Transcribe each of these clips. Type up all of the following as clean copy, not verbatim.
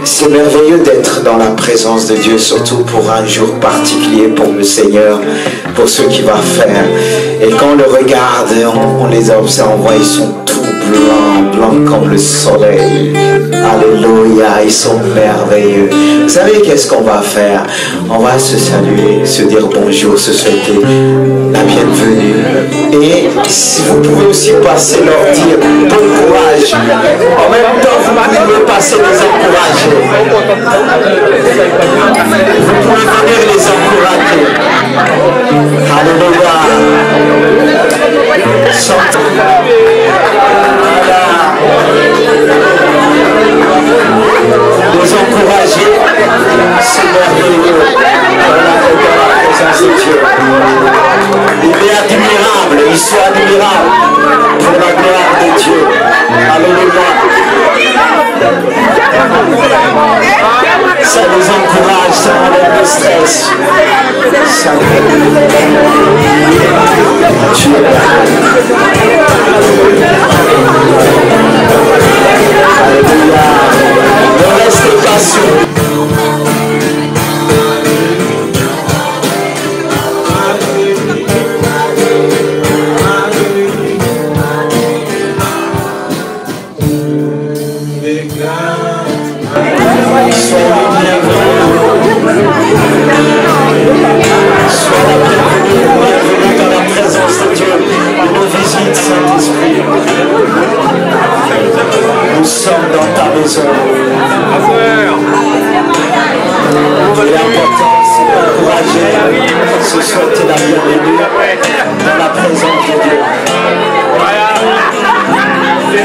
C'est merveilleux d'être dans la présence de Dieu, surtout pour un jour particulier pour le Seigneur, pour ce qu'il va faire. Et quand on le regarde, on les observe, on voit, ils sont tout blancs comme le soleil. Alléluia, ils sont merveilleux. Vous savez qu'est-ce qu'on va faire? On va se saluer, se dire bonjour, se souhaiter la bienvenue. Et si vous pouvez aussi passer leur dire bon courage. En même temps, vous pouvez passer les encourager. Vous pouvez venir les encourager. Alléluia. Les encourager, c'est merveilleux dans la présence de Dieu. Il est admirable, il soit admirable pour la gloire de Dieu. Alléluia. Ça les encourage, ça enlève le stress. Ça Alléluia. Ne restez pas sur. Nous sommes dans ta maison. L'important, c'est d'encourager, se souhaiter la bienvenue dans la présence de Dieu. C'est ça.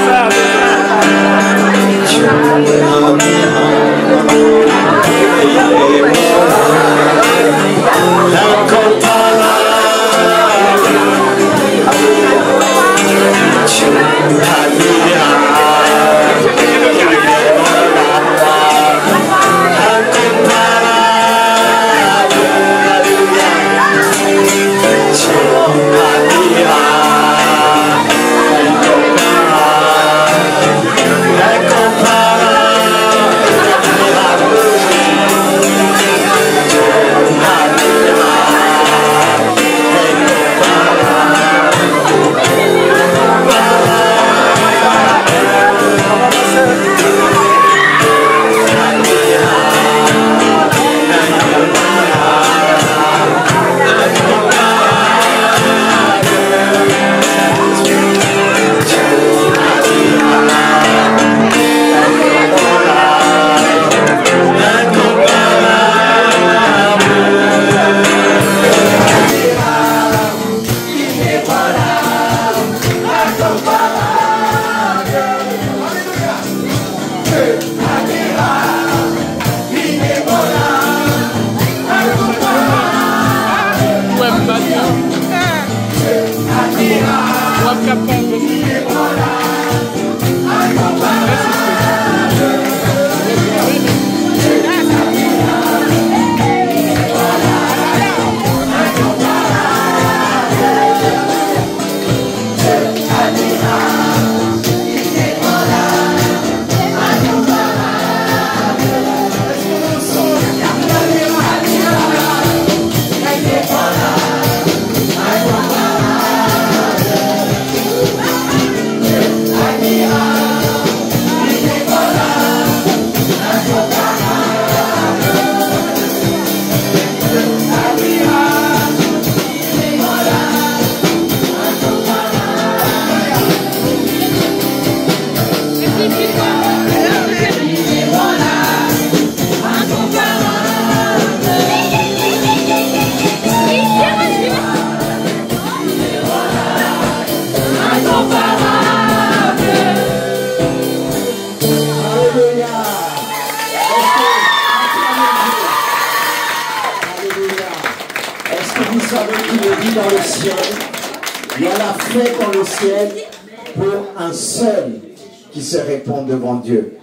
Devant Dieu,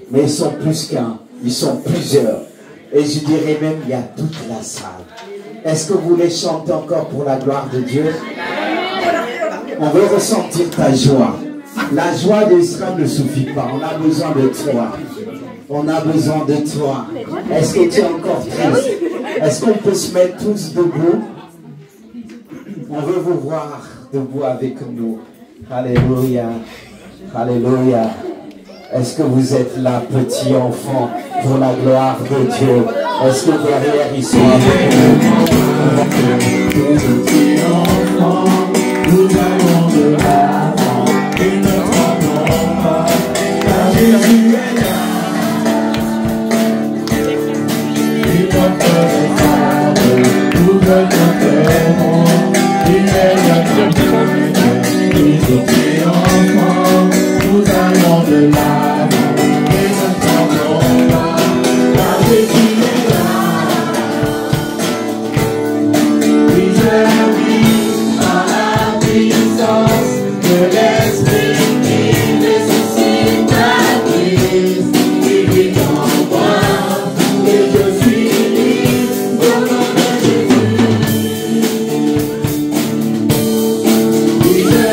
mais ils sont plus qu'un, ils sont plusieurs, et je dirais même il y a toute la salle. Est-ce que vous voulez chanter encore pour la gloire de Dieu? On veut ressentir ta joie. La joie d'Israël ne suffit pas, on a besoin de toi. On a besoin de toi. Est-ce que tu es encore triste? Est-ce qu'on peut se mettre tous debout? On veut vous voir debout avec nous. Alléluia. Alléluia. Est-ce que vous êtes là, petit enfant, pour la gloire de Dieu? Est-ce que derrière, ils sont avec nous? Petit enfant, nous allons de l'avant et ne tremblons pas, car Jésus est là. Il porte les fardeaux, nous venons, il est là. Petit enfant, nous allons de l'avant et ne tremblons pas, car Jésus est là. Oui, je vis par la puissance de l'Esprit qui ressuscite la Christ. Il vit en moi et je suis libre au nom de Jésus. Oui, je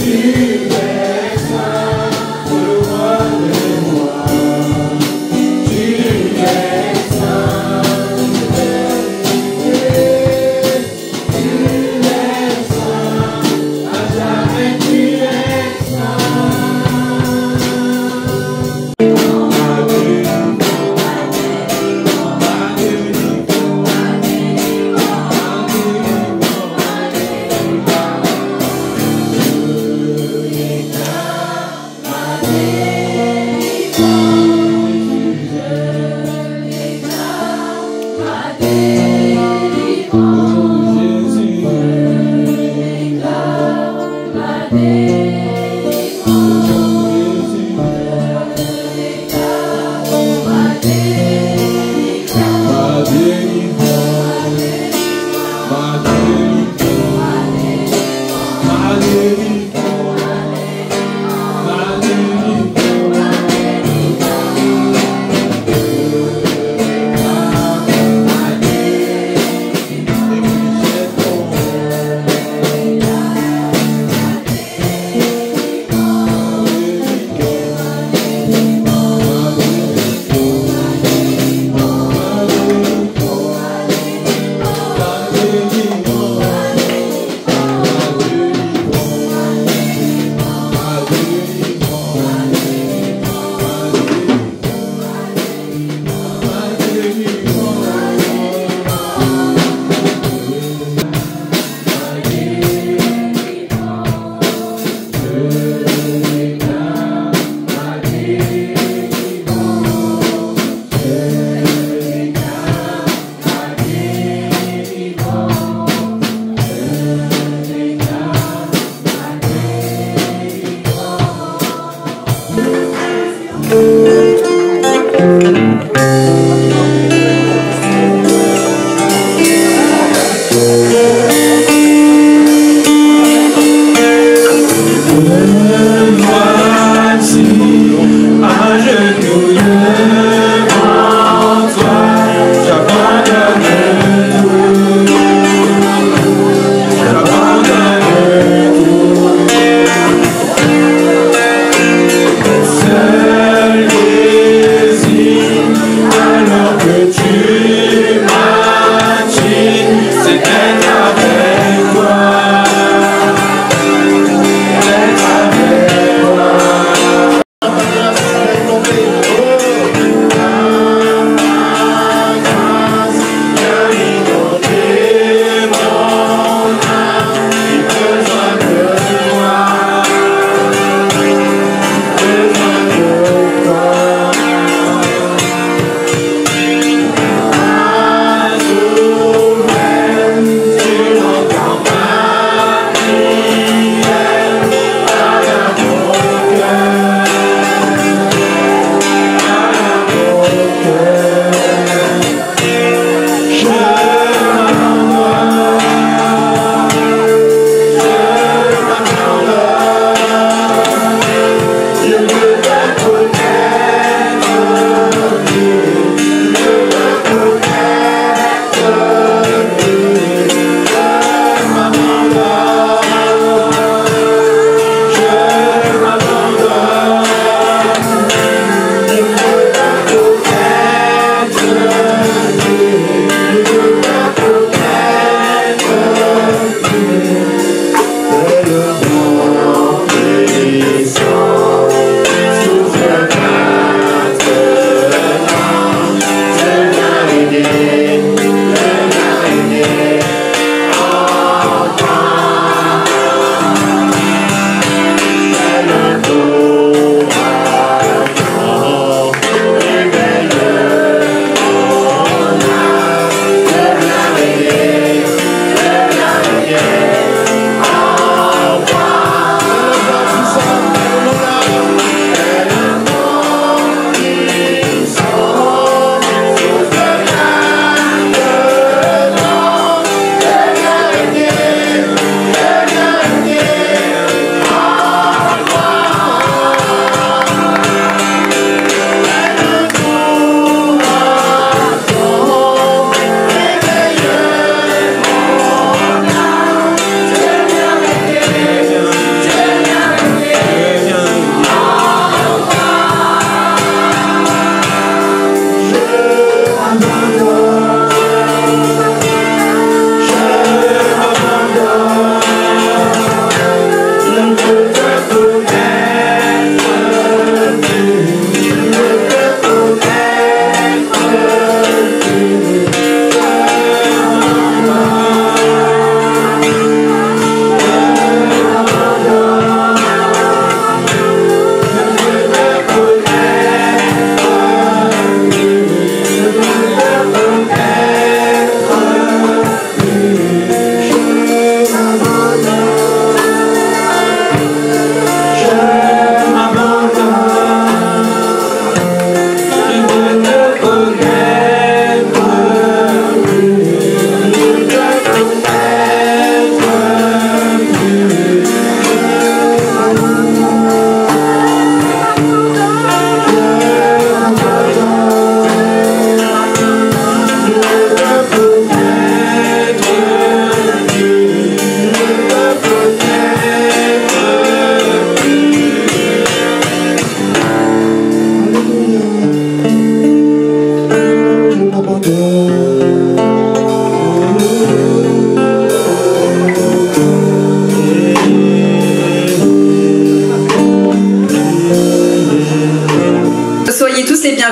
Tu es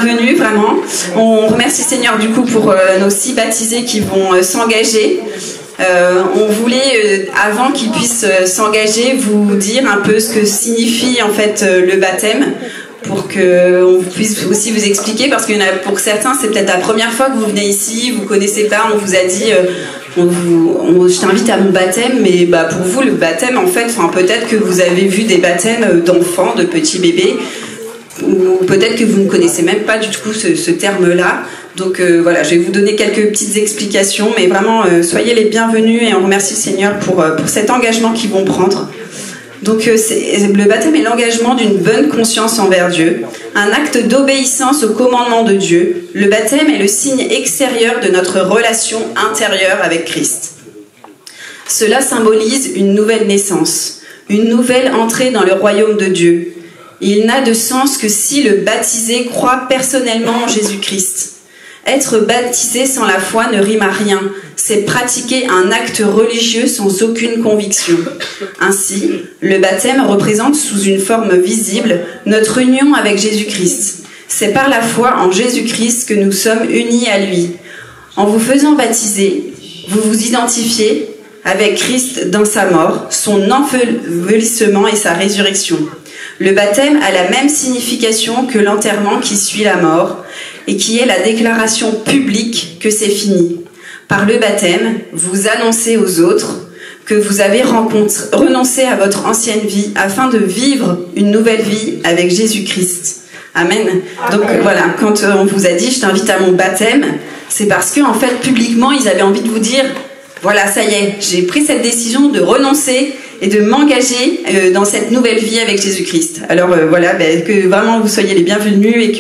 bienvenue, vraiment. On remercie Seigneur du coup pour nos 6 baptisés qui vont s'engager. On voulait, avant qu'ils puissent s'engager, vous dire un peu ce que signifie en fait le baptème, pour qu'on puisse aussi vous expliquer, parce qu'il y en a pour certains, c'est peut-être la première fois que vous venez ici, vous connaissez pas, on vous a dit... je t'invite à mon baptême, mais pour vous le baptême en fait, peut-être que vous avez vu des baptêmes d'enfants, de petits bébés, ou peut-être que vous ne connaissez même pas du tout ce terme-là. Donc voilà, je vais vous donner quelques petites explications, mais vraiment soyez les bienvenus et on remercie le Seigneur pour cet engagement qu'ils vont prendre. Donc le baptême est l'engagement d'une bonne conscience envers Dieu, un acte d'obéissance au commandement de Dieu. Le baptême est le signe extérieur de notre relation intérieure avec Christ. Cela symbolise une nouvelle naissance, une nouvelle entrée dans le royaume de Dieu. Il n'a de sens que si le baptisé croit personnellement en Jésus-Christ. Être baptisé sans la foi ne rime à rien, c'est pratiquer un acte religieux sans aucune conviction. Ainsi, le baptême représente sous une forme visible notre union avec Jésus-Christ. C'est par la foi en Jésus-Christ que nous sommes unis à lui. En vous faisant baptiser, vous vous identifiez avec Christ dans sa mort, son ensevelissement et sa résurrection. Le baptême a la même signification que l'enterrement qui suit la mort, et qui est la déclaration publique que c'est fini. Par le baptême, vous annoncez aux autres que vous avez renoncé à votre ancienne vie afin de vivre une nouvelle vie avec Jésus-Christ. Amen. Donc voilà, quand on vous a dit « je t'invite à mon baptême », c'est parce que en fait, publiquement, ils avaient envie de vous dire « voilà, ça y est, j'ai pris cette décision de renoncer et de m'engager dans cette nouvelle vie avec Jésus-Christ. » Alors voilà, que vraiment vous soyez les bienvenus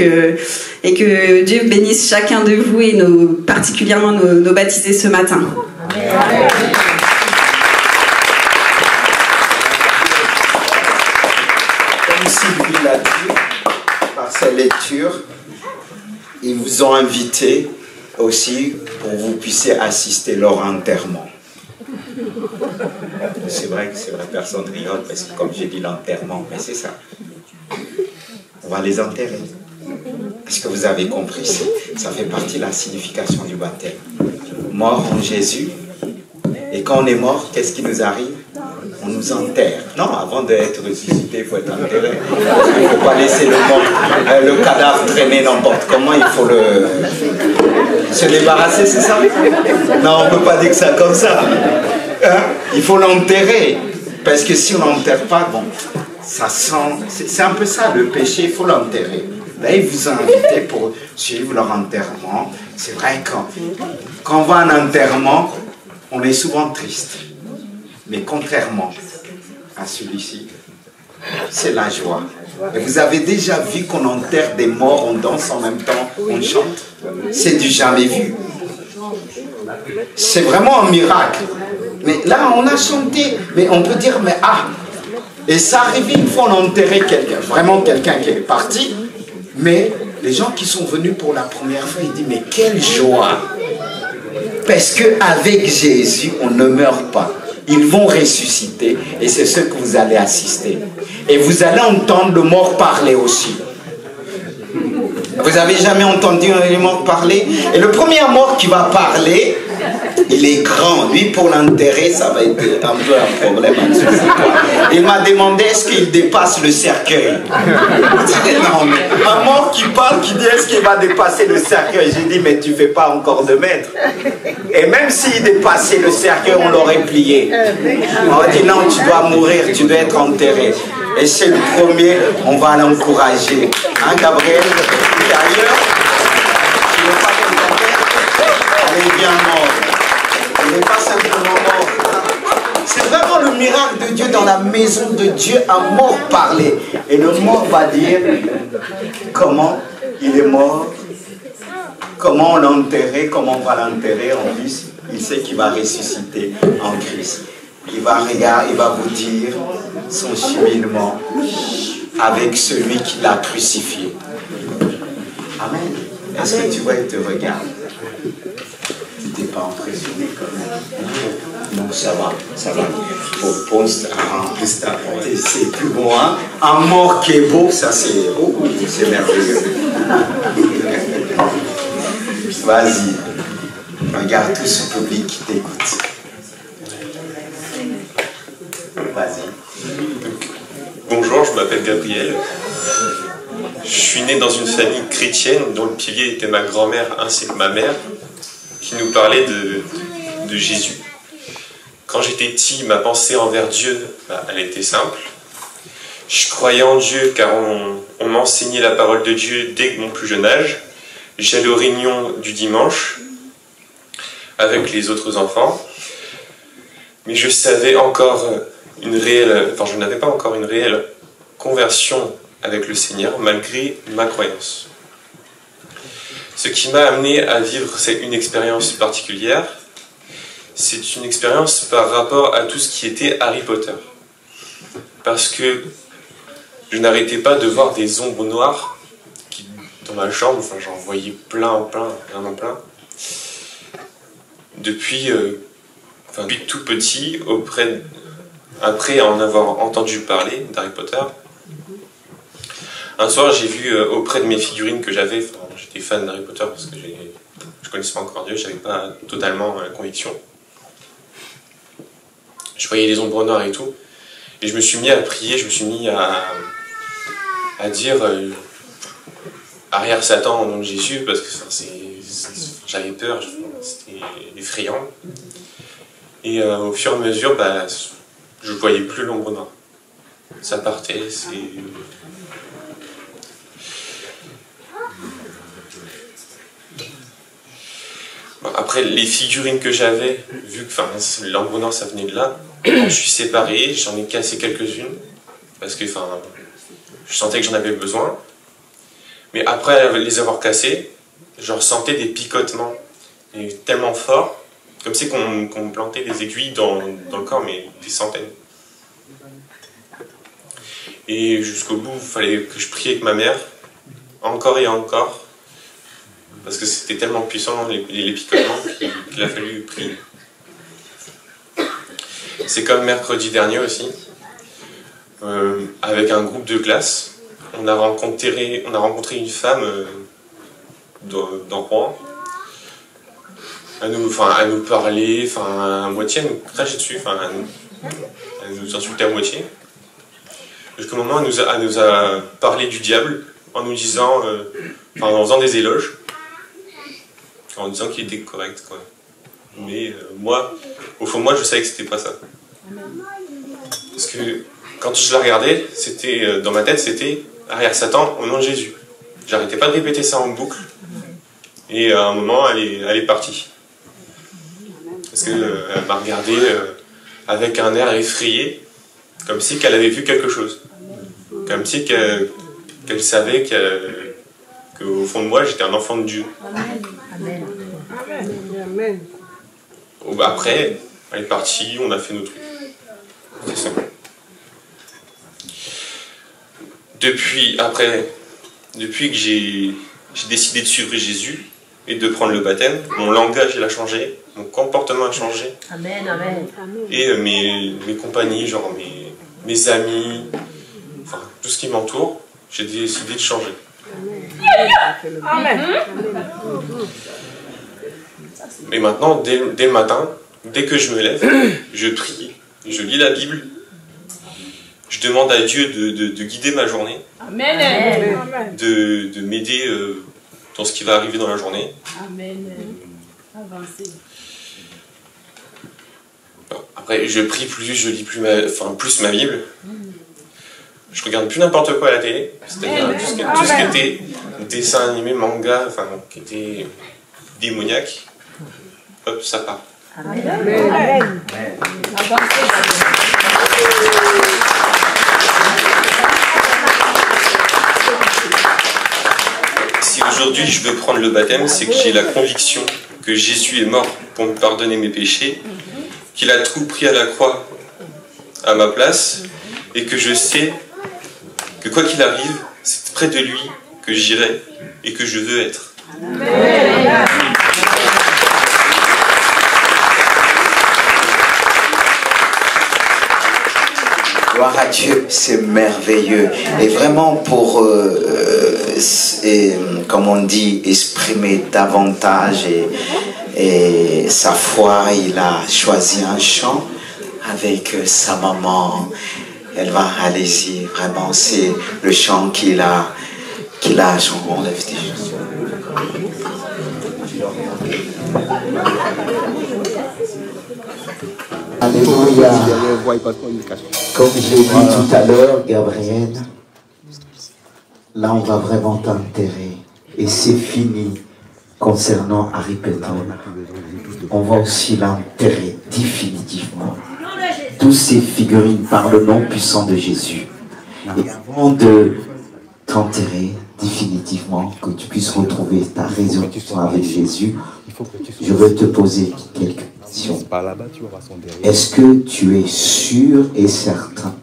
et que Dieu bénisse chacun de vous et particulièrement nos baptisés ce matin. Amen. Comme Sylvie l'a dit, par sa lecture, ils vous ont invité aussi pour que vous puissiez assister à leur enterrement. C'est vrai, personne rigole parce que comme j'ai dit l'enterrement, mais c'est ça. On va les enterrer. Est-ce que vous avez compris? Ça fait partie de la signification du baptême. Mort en Jésus. Et quand on est mort, qu'est-ce qui nous arrive? On nous enterre. Non, avant d'être ressuscité, il faut être enterré. Il ne faut pas laisser le cadavre traîner n'importe comment. Il faut se débarrasser, c'est ça? Non, on ne peut pas dire que c'est comme ça. Hein? Il faut l'enterrer. Parce que si on ne l'enterre pas, bon, ça sent... C'est un peu ça, le péché, il faut l'enterrer. Là, ils vous ont invité pour suivre leur enterrement. C'est vrai que quand on va à un enterrement, on est souvent triste. Mais contrairement à celui-ci, c'est la joie. Et vous avez déjà vu qu'on enterre des morts, on danse en même temps, on chante? C'est du jamais vu. C'est vraiment un miracle. Mais là, on a chanté, mais on peut dire, mais ah! Et ça arrive une fois, on a enterré quelqu'un, vraiment quelqu'un qui est parti, mais les gens qui sont venus pour la première fois, ils disent, mais quelle joie! Parce qu'avec Jésus, on ne meurt pas. Ils vont ressusciter et c'est ce que vous allez assister. Et vous allez entendre le mort parler aussi. Vous avez jamais entendu un mort parler? Et le premier mort qui va parler, il est grand. Lui, pour l'enterrer, ça va être un peu un problème. Il m'a demandé est-ce qu'il dépasse le cercueil. Non, mais un mort qui parle, qui dit est-ce qu'il va dépasser le cercueil. J'ai dit mais tu fais pas encore de mètres. Et même s'il dépassait le cercueil, on l'aurait plié. On a dit non, tu dois mourir, tu dois être enterré. Et c'est le premier, on va l'encourager. Hein, Gabriel? D'ailleurs, tu ne veux pas t'enterrer? Elle est bien morte. Elle n'est pas simplement morte. C'est vraiment le miracle de Dieu dans la maison de Dieu. Un mort parler. Et le mort va dire comment il est mort, comment on l'a enterré, comment on va l'enterrer. En plus, il sait qu'il va ressusciter en Christ. Il va regarder, il va vous dire son cheminement avec celui qui l'a crucifié. Amen. Est-ce que tu vois, il te regarde? Tu n'es pas impressionné quand même? Non, ça va, ça va. Au poste, c'est plus beau, hein? Un mort qui est beau, ça c'est merveilleux. Vas-y. Regarde tout ce public qui t'écoute. Vas-y. Bonjour, je m'appelle Gabriel. Je suis né dans une famille chrétienne dont le pilier était ma grand-mère ainsi que ma mère, qui nous parlait de Jésus. Quand j'étais petit, ma pensée envers Dieu, elle était simple. Je croyais en Dieu car on m'enseignait la parole de Dieu dès mon plus jeune âge. J'allais aux réunions du dimanche avec les autres enfants, mais je savais encore je n'avais pas encore une réelle conversion avec le Seigneur malgré ma croyance. Ce qui m'a amené à vivre une expérience particulière, c'est une expérience par rapport à tout ce qui était Harry Potter. Parce que je n'arrêtais pas de voir des ombres noires dans ma chambre, j'en voyais vraiment plein. Depuis tout petit, après en avoir entendu parler d'Harry Potter, un soir j'ai vu auprès de mes figurines que j'avais, j'étais fan d'Harry Potter parce que je connaissais pas encore Dieu, je n'avais pas totalement la conviction. Je voyais les ombres noires et tout, et je me suis mis à prier, je me suis mis à dire arrière Satan au nom de Jésus, parce que j'avais peur, c'était effrayant. Et au fur et à mesure, je voyais plus l'ombre noire. Ça partait, Après, les figurines que j'avais, vu que l'ombre noire ça venait de là, quand je suis séparé, j'en ai cassé quelques-unes, parce que je sentais que j'en avais besoin. Mais après les avoir cassées, je ressentais des picotements tellement forts, comme si qu'on me plantait des aiguilles dans le corps, mais des centaines. Et jusqu'au bout, il fallait que je prie avec ma mère, encore et encore, parce que c'était tellement puissant les picotements qu'il a fallu prier. C'est comme mercredi dernier aussi, avec un groupe de classe, on a rencontré une femme dans Rouen. À nous parler, à moitié, à nous cracher dessus, à nous insulter à moitié. Jusqu'au moment où elle nous a parlé du diable, en nous disant, en faisant des éloges, en disant qu'il était correct, quoi. Mais moi, au fond de moi, je savais que c'était pas ça. Parce que quand je la regardais, dans ma tête, c'était arrière Satan au nom de Jésus. J'arrêtais pas de répéter ça en boucle. Et à un moment, elle est partie. Parce qu'elle m'a regardé avec un air effrayé, comme si qu'elle avait vu quelque chose. Comme si qu'elle savait qu'au fond de moi, j'étais un enfant de Dieu. Amen. Amen. Après, elle est partie, on a fait nos trucs. C'est ça. Depuis que j'ai décidé de suivre Jésus et de prendre le baptême, mon langage il a changé, mon comportement a changé. Amen, amen. Et mes compagnies, genre mes amis, tout ce qui m'entoure, j'ai décidé de changer. Amen. Et maintenant, dès le matin, dès que je me lève, je prie, je lis la Bible, je demande à Dieu de guider ma journée, Amen. de m'aider dans ce qui va arriver dans la journée. Amen. Avancez. Après, je prie plus, je lis plus ma Bible. Je regarde plus n'importe quoi à la télé, c'est-à-dire tout ce qui était dessin animé, manga, qui était démoniaque. Hop, ça part. Amen. Amen. Si aujourd'hui je veux prendre le baptême, c'est que j'ai la conviction que Jésus est mort pour me pardonner mes péchés, qu'il a tout pris à la croix à ma place, et que je sais que quoi qu'il arrive, c'est près de lui que j'irai et que je veux être. Amen. Gloire à Dieu, c'est merveilleux. Et vraiment pour, comme on dit, exprimer davantage et sa foi, il a choisi un chant avec sa maman. Elle va, allez-y, vraiment, c'est le chant qu'il a on lève des choses. Alléluia. Comme je l'ai dit tout à l'heure, Gabriel, là on va vraiment t'enterrer. Et c'est fini concernant Harry Pelton. On va aussi l'enterrer définitivement. Tous ces figurines par le nom puissant de Jésus. Et avant de t'enterrer définitivement, que tu puisses retrouver ta résurrection avec Jésus, je veux te poser quelques questions. Est-ce que tu es sûr et certain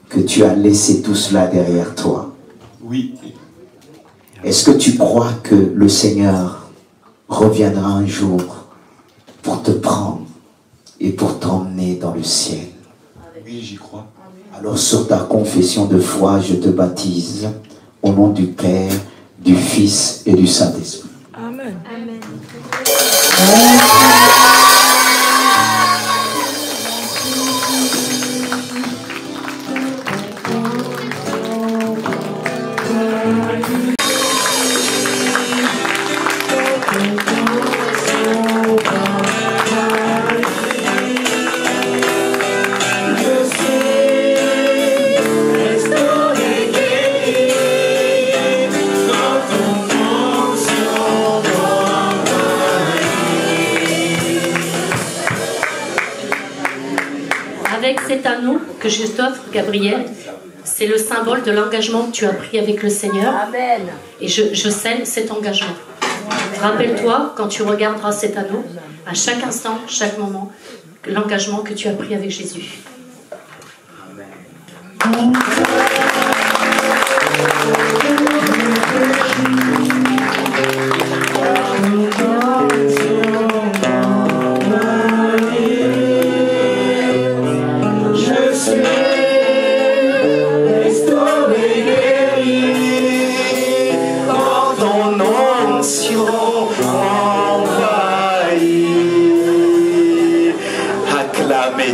que tu as laissé tout cela derrière toi? Oui. Est-ce que tu crois que le Seigneur reviendra un jour pour te prendre et pour t'emmener dans le ciel? Oui, j'y crois. Alors sur ta confession de foi, je te baptise au nom du Père, du Fils et du Saint-Esprit. Amen. Amen. Avec cet anneau que je t'offre, Gabriel, c'est le symbole de l'engagement que tu as pris avec le Seigneur. Amen. Et je scelle cet engagement. Rappelle-toi, quand tu regarderas cet anneau, à chaque instant, chaque moment, l'engagement que tu as pris avec Jésus.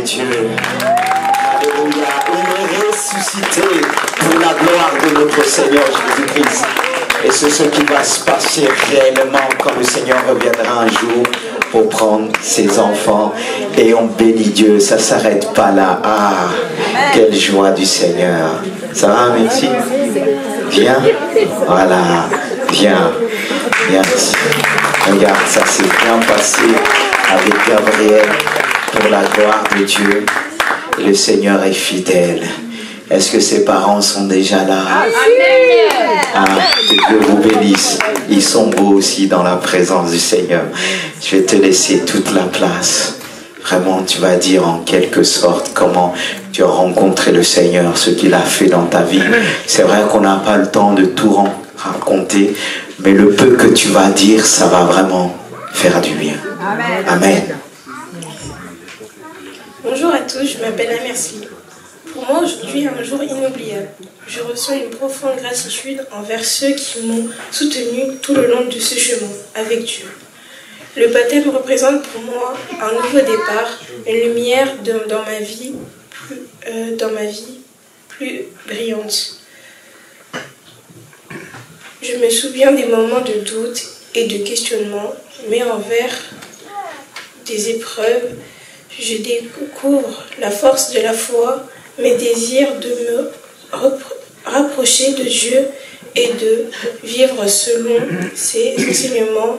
Dieu. Alléluia. Il est ressuscité pour la gloire de notre Seigneur Jésus-Christ. Et c'est ce qui va se passer réellement quand le Seigneur reviendra un jour pour prendre ses enfants. Et on bénit Dieu. Ça ne s'arrête pas là. Ah, quelle joie du Seigneur. Ça va, merci? Viens. Voilà. Viens. Viens. Regarde, ça s'est bien passé avec Gabriel. Pour la gloire de Dieu, le Seigneur est fidèle. Est-ce que ses parents sont déjà là? Ah, que Dieu vous bénisse. Ils sont beaux aussi dans la présence du Seigneur. Je vais te laisser toute la place. Vraiment, tu vas dire en quelque sorte comment tu as rencontré le Seigneur, ce qu'il a fait dans ta vie. C'est vrai qu'on n'a pas le temps de tout raconter, mais le peu que tu vas dire, ça va vraiment faire du bien. Amen. Amen. Bonjour à tous, je m'appelle Amercy. Pour moi, aujourd'hui est un jour inoubliable. Je ressens une profonde gratitude envers ceux qui m'ont soutenu tout le long de ce chemin avec Dieu. Le baptême représente pour moi un nouveau départ, une lumière dans ma vie plus brillante. Je me souviens des moments de doute et de questionnement, mais envers des épreuves, je découvre la force de la foi, mes désirs de me rapprocher de Dieu et de vivre selon ses enseignements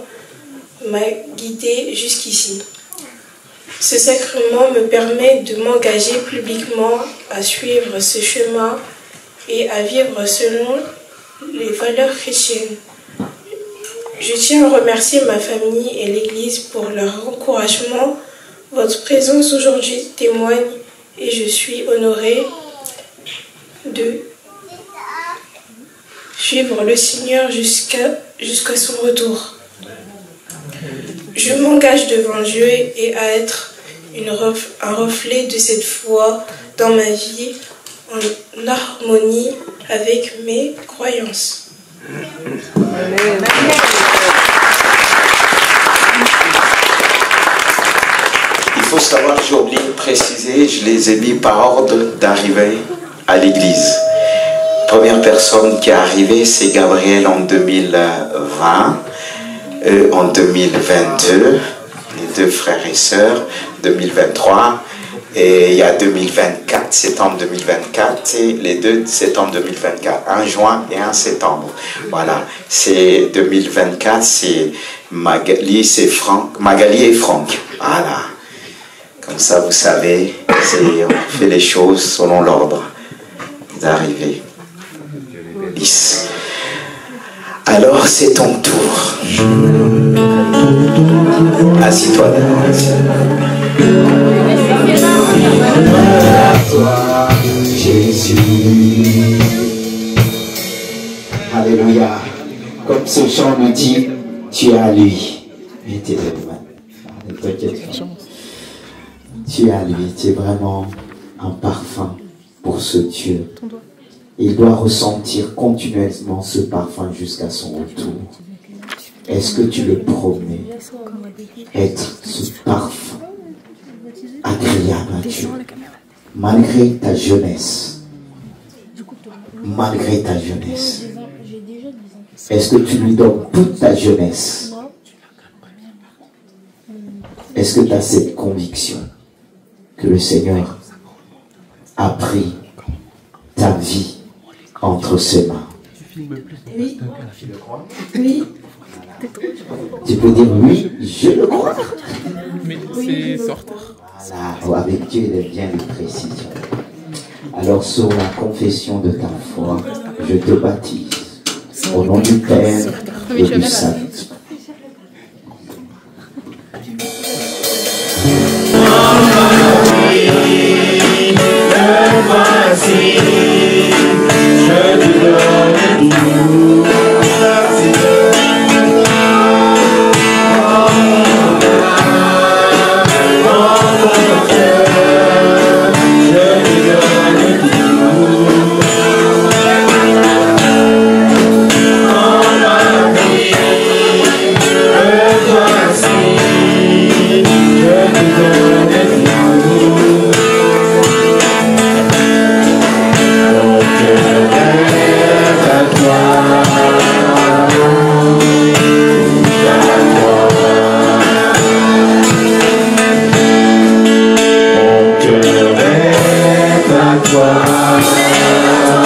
m'a guidé jusqu'ici. Ce sacrement me permet de m'engager publiquement à suivre ce chemin et à vivre selon les valeurs chrétiennes. Je tiens à remercier ma famille et l'Église pour leur encouragement. Votre présence aujourd'hui témoigne et je suis honorée de suivre le Seigneur jusqu'à son retour. Je m'engage devant Dieu et à être un reflet de cette foi dans ma vie en harmonie avec mes croyances. Il faut savoir, j'ai oublié de préciser, je les ai mis par ordre d'arrivée à l'église. Première personne qui est arrivée, c'est Gabriel en 2020, en 2022, les deux frères et sœurs, 2023, et il y a 2024, septembre 2024, et les deux septembre 2024, un juin et un septembre. Voilà, c'est 2024, c'est Magali et Franck. Voilà, comme ça vous savez, on fait les choses selon l'ordre d'arrivée. Lisse. Alors c'est ton tour. Assis-toi d'abord. À toi, Jésus. Alléluia. Comme ce chant nous dit, tu es à lui. Tu es à lui. Tu es vraiment un parfum pour ce Dieu. Il doit ressentir continuellement ce parfum jusqu'à son retour. Est-ce que tu le promets? Être ce parfum agréable à Dieu, malgré ta jeunesse. Malgré ta jeunesse. Est-ce que tu lui donnes toute ta jeunesse? Est-ce que tu as cette conviction que le Seigneur a pris ta vie entre ses mains? Oui. Oui. Tu peux dire oui, je le crois. Mais c'est sorti. Voilà, avec Dieu, il aime bien les précisions. Alors, sur la confession de ta foi, je te baptise au nom du Père et du Saint-Esprit.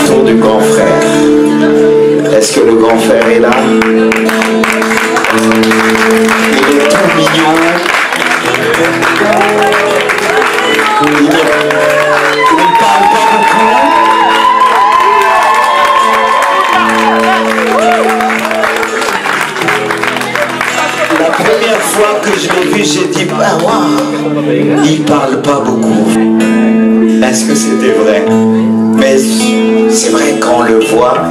Tour du grand frère. Est-ce que le grand frère est là? Il est tout mignon. Il parle pas beaucoup. La première fois que je l'ai vu, j'ai dit, ah waouh, il parle pas beaucoup. Est-ce que c'était vrai? Mais c'est vrai quand on le voit,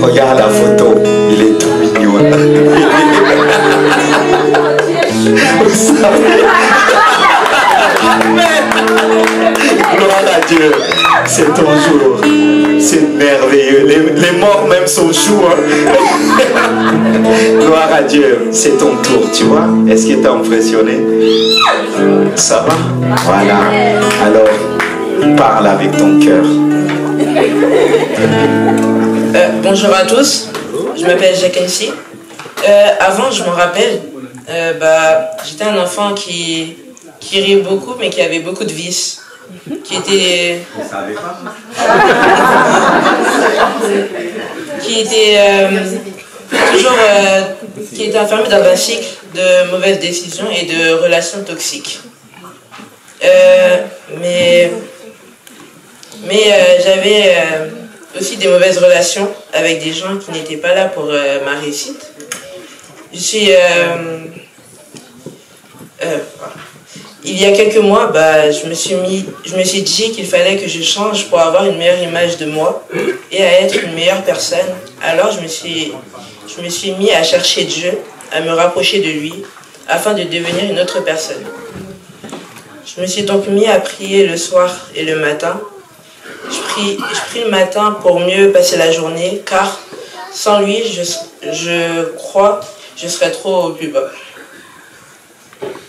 regarde la photo, il est tout mignon. Vous savez? Gloire à Dieu, c'est ton jour, c'est merveilleux. Les morts même sont choux. Gloire à Dieu, c'est ton tour, tu vois. Est-ce qu'il t'a impressionné? Ça va? Voilà. Alors, parle avec ton cœur. Bonjour à tous, je m'appelle Jacques-Ency. Avant, je me rappelle, j'étais un enfant qui riait beaucoup, mais qui avait beaucoup de vices. Qui était enfermé dans un cycle de mauvaises décisions et de relations toxiques. Mais j'avais aussi des mauvaises relations avec des gens qui n'étaient pas là pour ma réussite. Il y a quelques mois, je me suis dit qu'il fallait que je change pour avoir une meilleure image de moi et à être une meilleure personne. Alors je me suis mis à chercher Dieu, à me rapprocher de lui, afin de devenir une autre personne. Je me suis donc mis à prier le soir et le matin. Je prie le matin pour mieux passer la journée, car sans lui, je crois, je serais trop au plus bas.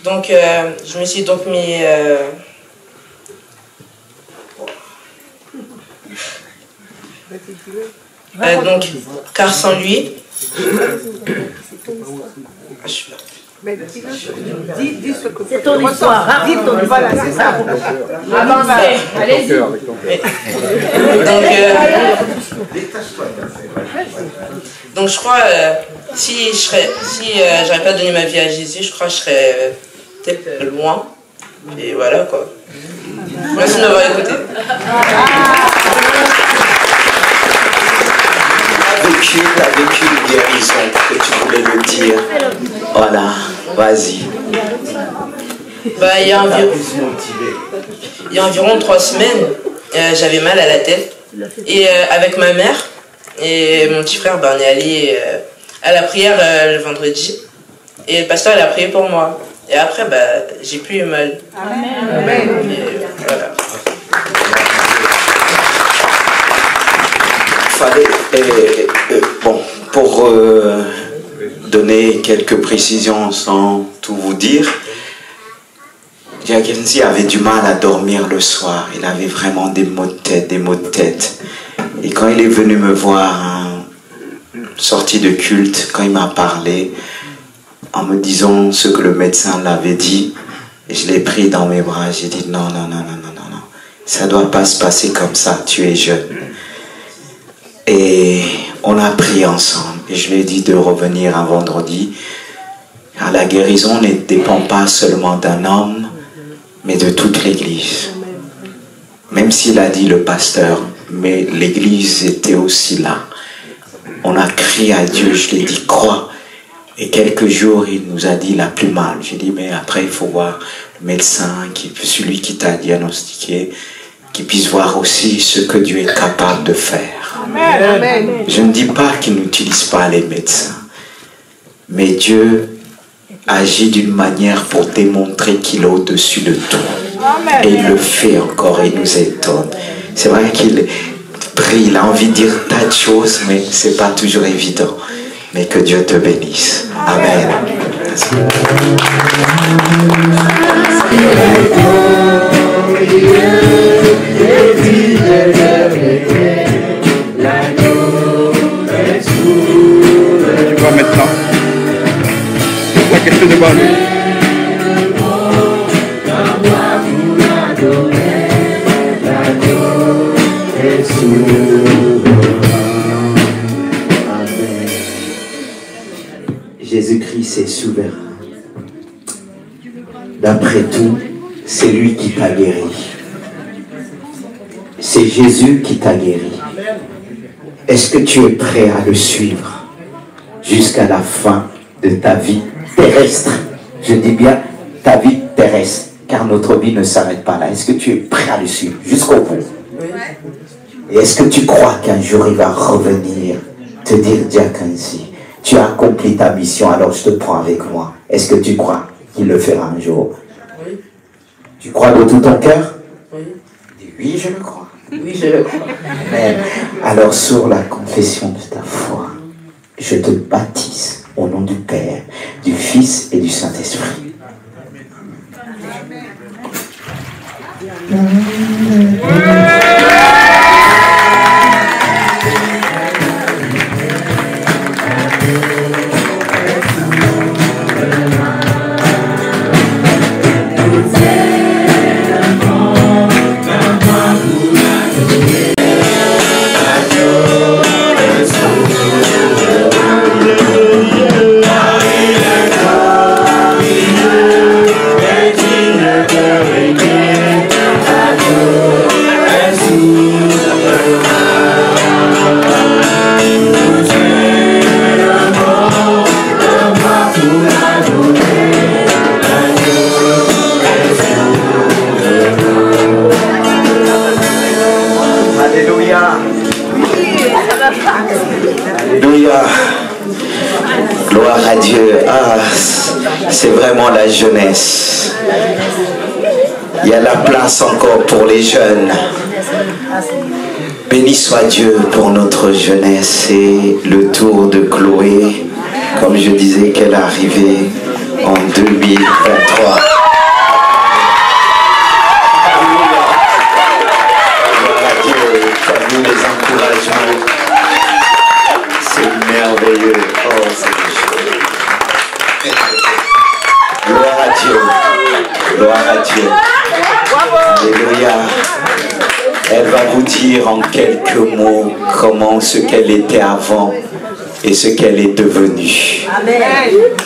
Donc, je me suis donc mis... donc, car sans lui... C'est ton histoire, raconte ton histoire. Voilà, c'est ça. Avancez, allez-y. Donc je crois, si j'aurais pas donné ma vie à Jésus, je crois que je serais peut-être loin. Et voilà quoi. Merci de m'avoir écouté. Tu as vécu une guérison que tu voulais le dire. Voilà, vas-y. Bah, il y a environ 3 semaines, j'avais mal à la tête. Et avec ma mère et mon petit frère, on est allé à la prière le vendredi. Et le pasteur il a prié pour moi. Et après, j'ai plus eu mal. Amen. Et voilà. Bon, pour donner quelques précisions sans tout vous dire, Jack Kenzie avait du mal à dormir le soir. Il avait vraiment des maux de tête, Et quand il est venu me voir, sorti de culte, quand il m'a parlé, en me disant ce que le médecin l'avait dit, je l'ai pris dans mes bras. J'ai dit non, ça ne doit pas se passer comme ça, tu es jeune. Et on a prié ensemble. Et je lui ai dit de revenir un vendredi. Car la guérison ne dépend pas seulement d'un homme, mais de toute l'église. Même s'il a dit le pasteur, mais l'église était aussi là. On a crié à Dieu, je lui ai dit crois. Et quelques jours, il nous a dit il a plus mal. J'ai dit mais après il faut voir le médecin, celui qui t'a diagnostiqué, qui puisse voir aussi ce que Dieu est capable de faire. Amen. Je ne dis pas qu'il n'utilise pas les médecins, mais Dieu agit d'une manière pour démontrer qu'il est au-dessus de tout. Amen. Et il le fait encore, il nous étonne. C'est vrai qu'il prie, il a envie de dire tas de choses, mais ce n'est pas toujours évident. Mais que Dieu te bénisse. Amen. Tu vas maintenant. C'est quelque chose de bon. Jésus-Christ est souverain. D'après tout, c'est lui qui t'a guéri. C'est Jésus qui t'a guéri. Est-ce que tu es prêt à le suivre jusqu'à la fin de ta vie terrestre? Je dis bien ta vie terrestre, car notre vie ne s'arrête pas là. Est-ce que tu es prêt à le suivre jusqu'au bout? Et est-ce que tu crois qu'un jour il va revenir te dire, Jack Kenzie, tu as accompli ta mission, alors je te prends avec moi? Est-ce que tu crois qu'il le fera un jour? Oui. Tu crois de tout ton cœur? Oui. Dis oui, je le crois. Oui, je le crois. Amen. Alors sur la confession de ta foi, je te baptise au nom du Père, du Fils et du Saint-Esprit. Alléluia. Gloire à Dieu. Ah, c'est vraiment la jeunesse. Il y a la place encore pour les jeunes. Béni soit Dieu pour notre jeunesse et le tour de Chloé, comme je disais, qu'elle est arrivée en 2023. Les encouragements, c'est merveilleux. Oh, c'est gloire à Dieu, gloire à Dieu. Alléluia. Elle va vous dire en quelques mots comment ce qu'elle était avant et ce qu'elle est devenue.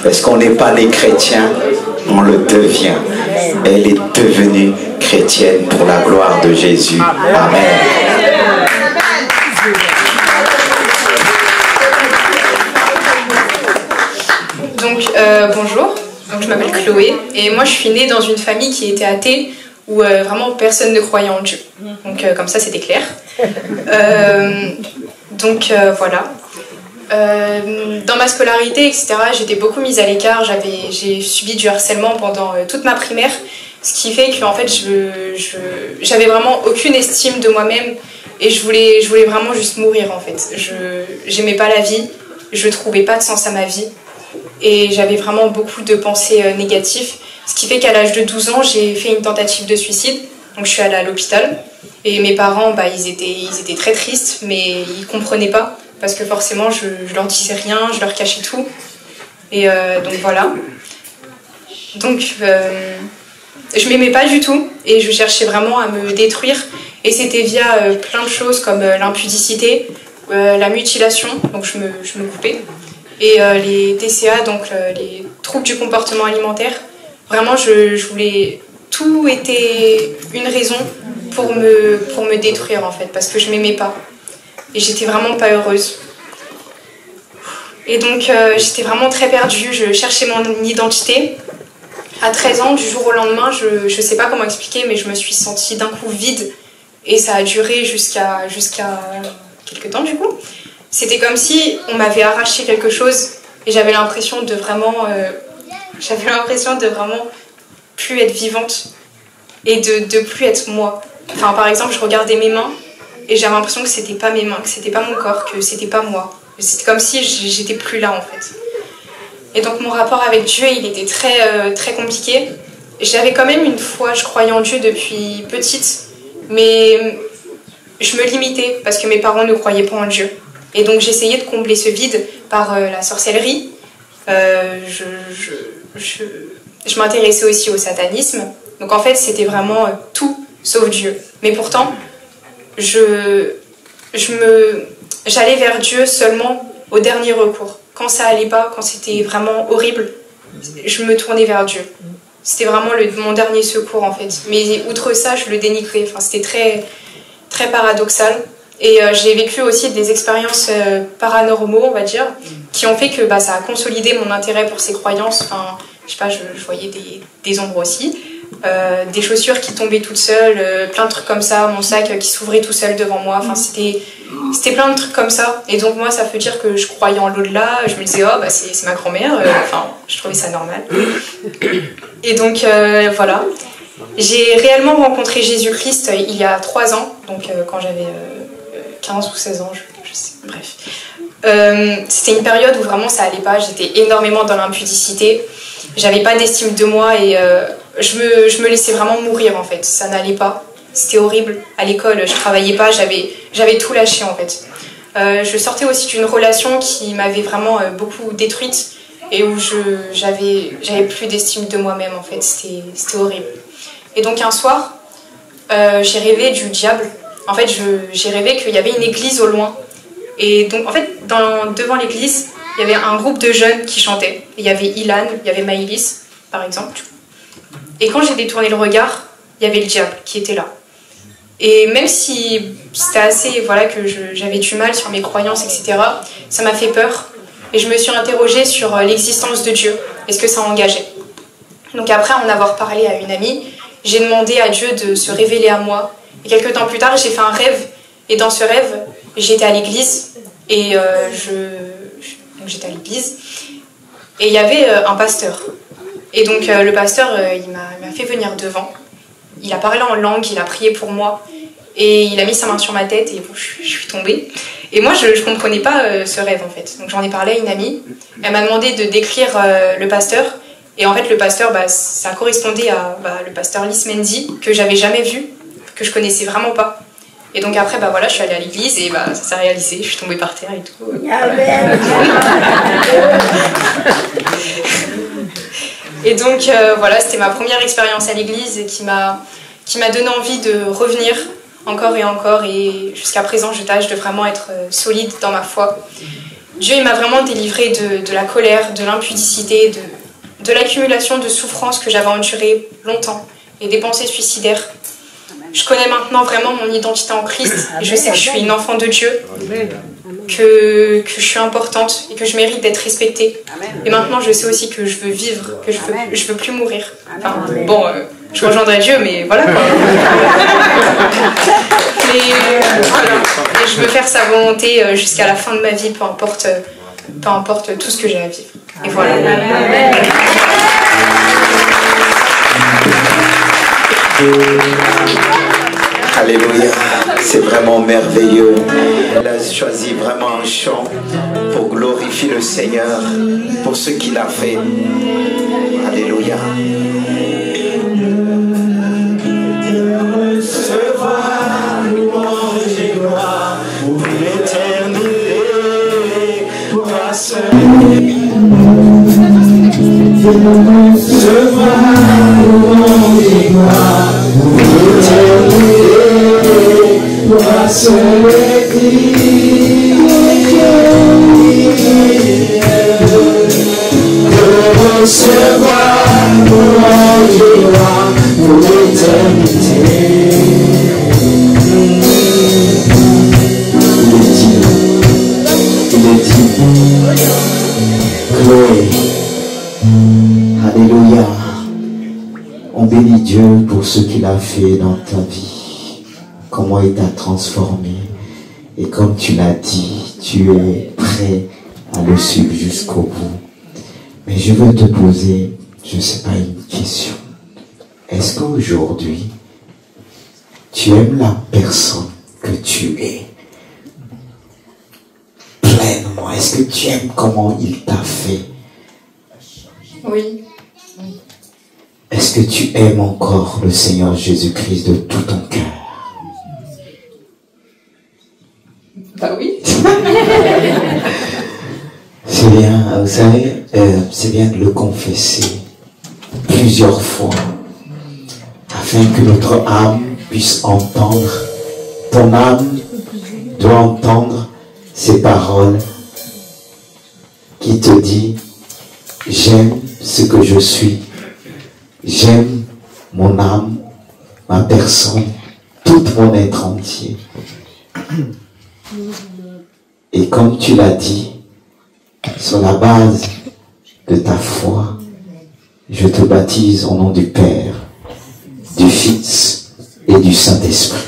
Parce qu'on n'est pas né chrétien, on le devient. Elle est devenue chrétienne pour la gloire de Jésus. Amen. Donc, bonjour, donc, je m'appelle Chloé et moi je suis née dans une famille qui était athée où vraiment personne ne croyait en Dieu. Donc comme ça c'était clair. Voilà. Dans ma scolarité, etc., j'étais beaucoup mise à l'écart, j'ai subi du harcèlement pendant toute ma primaire, ce qui fait que en fait, j'avais vraiment aucune estime de moi-même et je voulais vraiment juste mourir en fait. J'aimais pas la vie, je trouvais pas de sens à ma vie et j'avais vraiment beaucoup de pensées négatives, ce qui fait qu'à l'âge de 12 ans, j'ai fait une tentative de suicide, donc je suis allée à l'hôpital et mes parents, ils étaient très tristes, mais ils comprenaient pas. Parce que forcément, je leur disais rien, je leur cachais tout. Et donc voilà. Donc, je m'aimais pas du tout. Et je cherchais vraiment à me détruire. Et c'était via plein de choses comme l'impudicité, la mutilation, donc je me coupais. Et les TCA, donc les troubles du comportement alimentaire. Vraiment, je voulais... Tout était une raison pour me détruire, en fait. Parce que je m'aimais pas. Et j'étais vraiment pas heureuse. Et donc j'étais vraiment très perdue, je cherchais mon identité. À 13 ans, du jour au lendemain, je sais pas comment expliquer, mais je me suis sentie d'un coup vide. Et ça a duré jusqu'à quelques temps du coup. C'était comme si on m'avait arraché quelque chose et j'avais l'impression de vraiment plus être vivante et de plus être moi. Enfin, par exemple, je regardais mes mains et j'avais l'impression que c'était pas mes mains, que c'était pas mon corps, que c'était pas moi. C'était comme si j'étais plus là en fait. Et donc mon rapport avec Dieu, il était très compliqué. J'avais quand même une foi, je croyais en Dieu depuis petite, mais je me limitais parce que mes parents ne croyaient pas en Dieu. Et donc j'essayais de combler ce vide par la sorcellerie. Je m'intéressais aussi au satanisme. Donc en fait, c'était vraiment tout sauf Dieu. Mais pourtant, j'allais vers Dieu seulement au dernier recours. Quand ça allait pas, quand c'était vraiment horrible, je me tournais vers Dieu. C'était vraiment mon dernier secours en fait. Mais outre ça, je le dénigrais. Enfin, c'était très paradoxal. Et j'ai vécu aussi des expériences paranormaux, on va dire, qui ont fait que ça a consolidé mon intérêt pour ces croyances. Enfin, je sais pas, je voyais des ombres aussi. Des chaussures qui tombaient toutes seules, plein de trucs comme ça, mon sac qui s'ouvrait tout seul devant moi, enfin c'était plein de trucs comme ça. Et donc moi ça veut dire que je croyais en l'au-delà, je me disais c'est ma grand-mère, enfin je trouvais ça normal. Et donc voilà, j'ai réellement rencontré Jésus-Christ il y a 3 ans, donc quand j'avais 15 ou 16 ans, je sais, bref. C'était une période où vraiment ça allait pas, j'étais énormément dans l'impudicité, j'avais pas d'estime de moi et je me laissais vraiment mourir en fait, ça n'allait pas, c'était horrible. À l'école, je travaillais pas, j'avais tout lâché en fait. Je sortais aussi d'une relation qui m'avait vraiment beaucoup détruite et où j'avais plus d'estime de moi-même en fait, c'était horrible. Et donc un soir, j'ai rêvé du diable. En fait, j'ai rêvé qu'il y avait une église au loin. Et donc en fait, devant l'église, il y avait un groupe de jeunes qui chantaient. Il y avait Ilan, il y avait Maïlis, par exemple. Et quand j'ai détourné le regard, il y avait le diable qui était là. Et même si c'était assez, voilà, que j'avais du mal sur mes croyances, etc., ça m'a fait peur. Et je me suis interrogée sur l'existence de Dieu. Est-ce que ça engageait? Donc après en avoir parlé à une amie, j'ai demandé à Dieu de se révéler à moi. Et quelques temps plus tard, j'ai fait un rêve. Et dans ce rêve, j'étais à l'église. Et donc j'étais à l'église. Et il y avait un pasteur. Et donc le pasteur, il m'a fait venir devant. Il a parlé en langue, il a prié pour moi. Et il a mis sa main sur ma tête et bon, je suis tombée. Et moi, je ne comprenais pas ce rêve en fait. Donc j'en ai parlé à une amie. Elle m'a demandé de décrire le pasteur. Et en fait, le pasteur, ça correspondait à le pasteur Lys Mendy, que j'avais jamais vu, que je connaissais vraiment pas. Et donc après, voilà, je suis allée à l'église et ça s'est réalisé. Je suis tombée par terre et tout. Et donc voilà, c'était ma première expérience à l'église et qui m'a donné envie de revenir encore et encore. Et jusqu'à présent, je tâche de vraiment être solide dans ma foi. Dieu, il m'a vraiment délivrée de la colère, de l'impudicité, de l'accumulation de souffrances que j'avais endurées longtemps et des pensées suicidaires. Je connais maintenant vraiment mon identité en Christ et je sais que je suis une enfant de Dieu, que je suis importante et que je mérite d'être respectée. Et maintenant, je sais aussi que je veux vivre, que je veux plus mourir. Enfin, bon, je rejoindrai Dieu, mais voilà quoi. Et je veux faire sa volonté jusqu'à la fin de ma vie, peu importe tout ce que j'ai à vivre. Et voilà. Alléluia, c'est vraiment merveilleux. Elle a choisi vraiment un chant pour glorifier le Seigneur pour ce qu'il a fait. Alléluia. Recevoir louange et gloire pour l'éternité, toi seul. Recevoir louange et gloire pour l'éternité, toi seul est digne. De recevoir louange et gloire pour l'éternité. Il est digne. Chloé. Alléluia. On bénit Dieu pour ce qu'il a fait dans ta vie. Comment il t'a transformé. Et comme tu l'as dit, tu es prêt à le suivre jusqu'au bout. Mais je veux te poser, je ne sais pas, une question. Est-ce qu'aujourd'hui, tu aimes la personne que tu es pleinement? Est-ce que tu aimes comment il t'a fait? Oui. Est-ce que tu aimes encore le Seigneur Jésus-Christ de tout ton cœur? Oui. C'est bien, vous savez, c'est bien de le confesser plusieurs fois afin que notre âme puisse entendre. Ton âme doit entendre ces paroles qui te disent: j'aime ce que je suis, j'aime mon âme, ma personne, tout mon être entier. Et comme tu l'as dit, sur la base de ta foi, je te baptise au nom du Père, du Fils et du Saint-Esprit.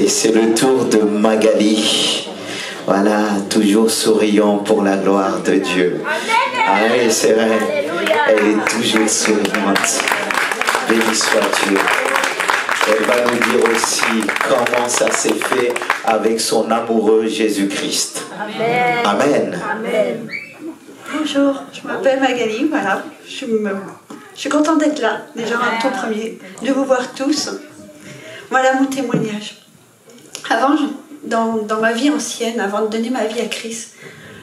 C'est le tour de Magali. Voilà, toujours souriant pour la gloire de Dieu. Ah oui, c'est vrai. Elle est toujours souriante. Béni soit Dieu. Elle va nous dire aussi comment ça s'est fait avec son amoureux Jésus-Christ. Amen. Amen. Amen. Bonjour, je m'appelle Magali, voilà. Je suis contente d'être là, déjà en tout premier, de vous voir tous. Voilà mon témoignage. Avant, dans ma vie ancienne, avant de donner ma vie à Christ,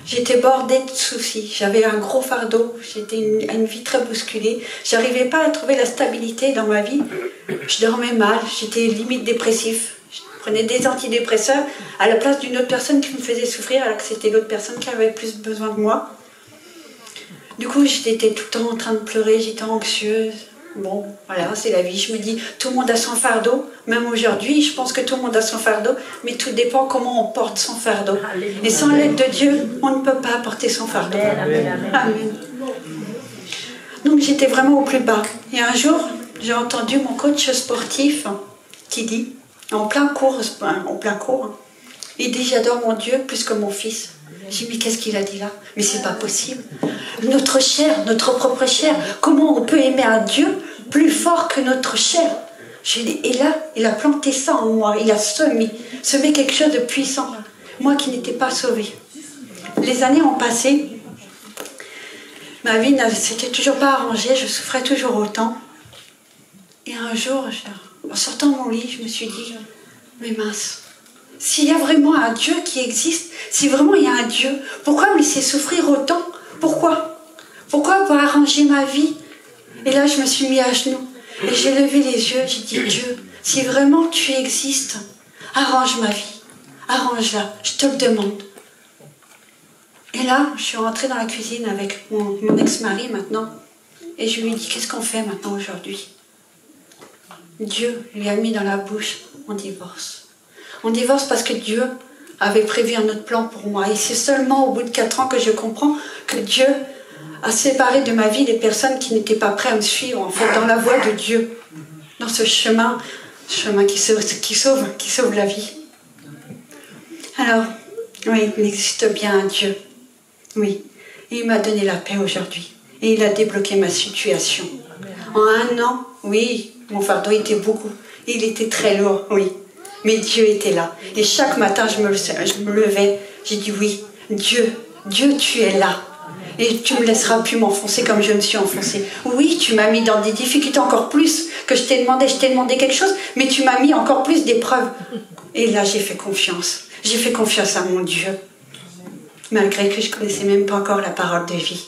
j'étais bordée de soucis. J'avais un gros fardeau, j'étais une vie très bousculée. J'arrivais pas à trouver la stabilité dans ma vie. Je dormais mal, j'étais limite dépressif. Je prenais des antidépresseurs à la place d'une autre personne qui me faisait souffrir, alors que c'était l'autre personne qui avait plus besoin de moi. Du coup, j'étais tout le temps en train de pleurer, j'étais anxieuse. Bon, voilà, c'est la vie. Je me dis, tout le monde a son fardeau. Même aujourd'hui, je pense que tout le monde a son fardeau, mais tout dépend comment on porte son fardeau. Et sans l'aide de Dieu, on ne peut pas porter son fardeau. Amen. Donc j'étais vraiment au plus bas. Et un jour, j'ai entendu mon coach sportif qui dit, en plein cours, il dit, j'adore mon Dieu plus que mon fils. J'ai dit, mais qu'est-ce qu'il a dit là? Mais c'est pas possible. Notre chair, notre propre chair, comment on peut aimer un Dieu plus fort que notre chair? J'ai dit, et là, il a planté ça en moi, il a semé quelque chose de puissant. Moi qui n'étais pas sauvée. Les années ont passé, ma vie ne s'était toujours pas arrangée, je souffrais toujours autant. Et un jour, en sortant de mon lit, je me suis dit, mais mince, s'il y a vraiment un Dieu qui existe, si vraiment il y a un Dieu, pourquoi me laisser souffrir autant? Pourquoi? Pourquoi pas arranger ma vie? Et là, je me suis mis à genoux et j'ai levé les yeux, j'ai dit, Dieu, si vraiment tu existes, arrange ma vie, arrange-la, je te le demande. Et là, je suis rentrée dans la cuisine avec mon ex-mari maintenant et je lui ai dit, qu'est-ce qu'on fait maintenant aujourd'hui? Dieu lui a mis dans la bouche, on divorce. On divorce parce que Dieu avait prévu un autre plan pour moi. Et c'est seulement au bout de 4 ans que je comprends que Dieu a séparé de ma vie des personnes qui n'étaient pas prêtes à me suivre, en fait, dans la voie de Dieu. Dans ce chemin qui sauve la vie. Alors, oui, il existe bien un Dieu. Oui. Et il m'a donné la paix aujourd'hui. Et il a débloqué ma situation. En 1 an, oui, mon fardeau était beaucoup. Il était très lourd, oui. Mais Dieu était là. Et chaque matin, je me levais. J'ai dit, oui, Dieu, tu es là. Et tu ne me laisseras plus m'enfoncer comme je me suis enfoncée. Oui, tu m'as mis dans des difficultés encore plus que je t'ai demandé quelque chose, mais tu m'as mis encore plus d'épreuves. Et là, j'ai fait confiance. J'ai fait confiance à mon Dieu. Malgré que je ne connaissais même pas encore la parole de vie.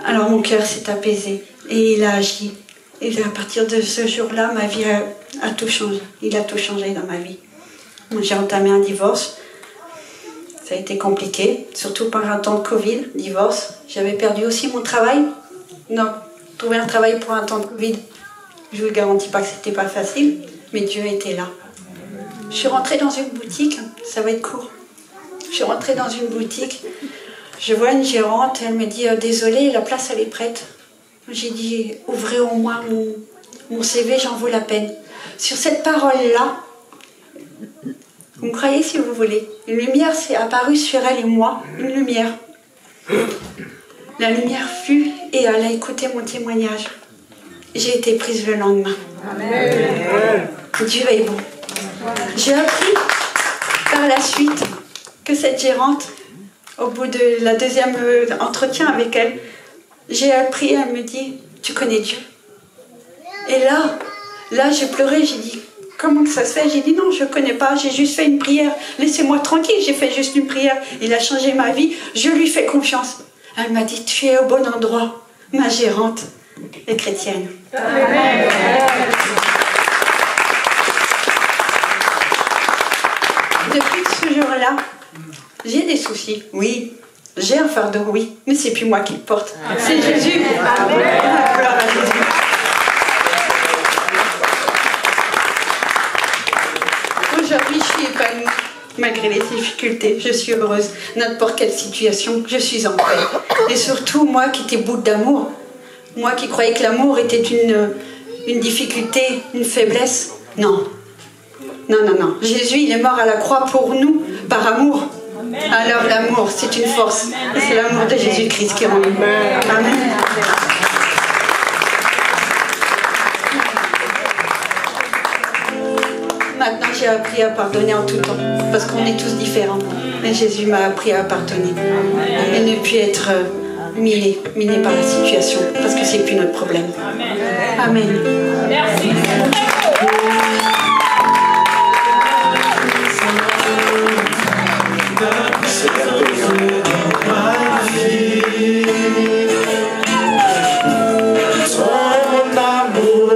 Alors mon cœur s'est apaisé. Et il a agi. Et à partir de ce jour-là, ma vie a tout changé. Il a tout changé dans ma vie. J'ai entamé un divorce. Ça a été compliqué, surtout par un temps de Covid, divorce. J'avais perdu aussi mon travail. Non, trouver un travail pour un temps de Covid, je ne vous garantis pas que c'était pas facile, mais Dieu était là. Je suis rentrée dans une boutique, ça va être court. Je suis rentrée dans une boutique, je vois une gérante, elle me dit désolée, la place elle est prête. J'ai dit ouvrez au moins mon CV, j'en vaut la peine. Sur cette parole-là, vous me croyez si vous voulez, une lumière s'est apparue sur elle et moi, une lumière. La lumière fut et elle a écouté mon témoignage. J'ai été prise le lendemain. Amen. Dieu est bon. J'ai appris par la suite que cette gérante, au bout de la deuxième entretien avec elle, j'ai appris, elle me dit, tu connais Dieu? Et là j'ai pleuré, j'ai dit, comment que ça se fait? J'ai dit, non, je ne connais pas, j'ai juste fait une prière. Laissez-moi tranquille, j'ai fait juste une prière. Il a changé ma vie, je lui fais confiance. Elle m'a dit, tu es au bon endroit. Ma gérante est chrétienne. Amen. Depuis ce jour-là, j'ai des soucis, oui. J'ai un fardeau, oui, mais c'est plus moi qui le porte. C'est Jésus. Amen. Gloire à Jésus. Aujourd'hui, je suis épanouie. Malgré les difficultés, je suis heureuse. N'importe quelle situation, je suis en paix. Et surtout, moi qui étais bout d'amour, moi qui croyais que l'amour était une difficulté, une faiblesse, non. Non, non, non. Jésus, il est mort à la croix pour nous, par amour. Alors l'amour, c'est une force. Et c'est l'amour de Jésus-Christ qui rend. Amen. Maintenant, j'ai appris à pardonner en tout temps, parce qu'on est tous différents. Mais Jésus m'a appris à pardonner et ne plus être miné par la situation, parce que c'est plus notre problème. Amen. Merci. Ton amour,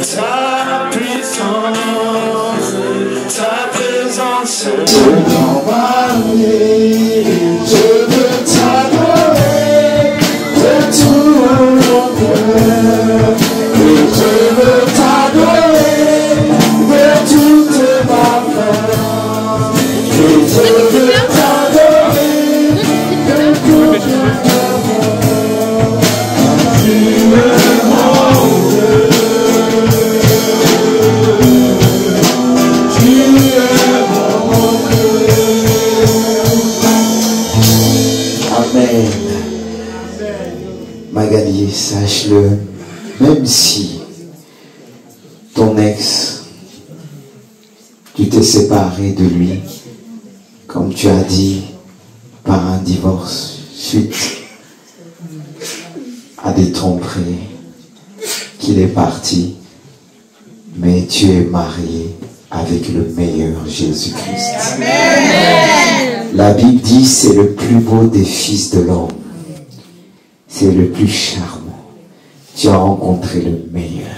ta puissance, ta présence dans ma vie. Je veux t'adorer de tout mon cœur. Et je veux t'adorer de toute ma force. Et je veux t'adorer de toute ma force. Tu es mon Dieu. Tu es mon Dieu. Amen. Magali, sache-le, même si ton ex, tu t'es séparé de lui, comme tu as dit, par un divorce, suite à des tromperies, qu'il est parti, mais tu es marié avec le meilleur Jésus-Christ. Amen. La Bible dit c'est le plus beau des fils de l'homme. C'est le plus charmant. Tu as rencontré le meilleur.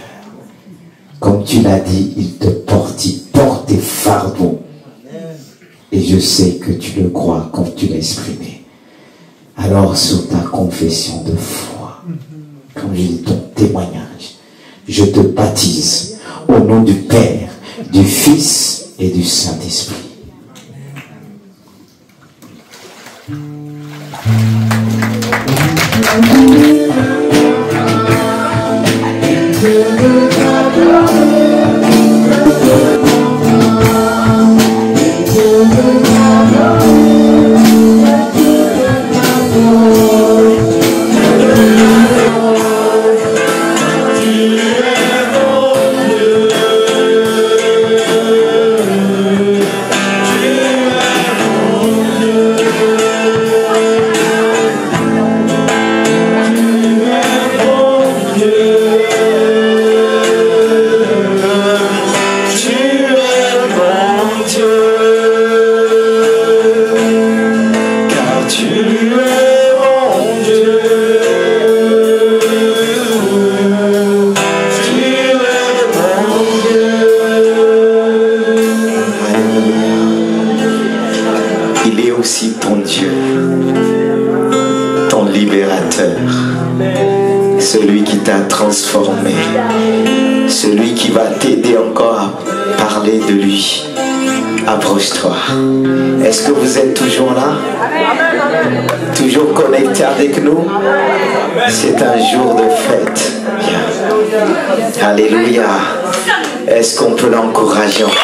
Comme tu l'as dit, il porte tes fardeaux. Et je sais que tu le crois comme tu l'as exprimé. Alors sur ta confession de foi, comme je dis ton témoignage, je te baptise au nom du Père, du Fils et du Saint-Esprit. Celui qui t'a transformé, celui qui va t'aider encore à parler de lui. Approche-toi. Est-ce que vous êtes toujours là? Toujours connectés avec nous? C'est un jour de fête. Bien. Alléluia. Est-ce qu'on peut l'encourager en fait?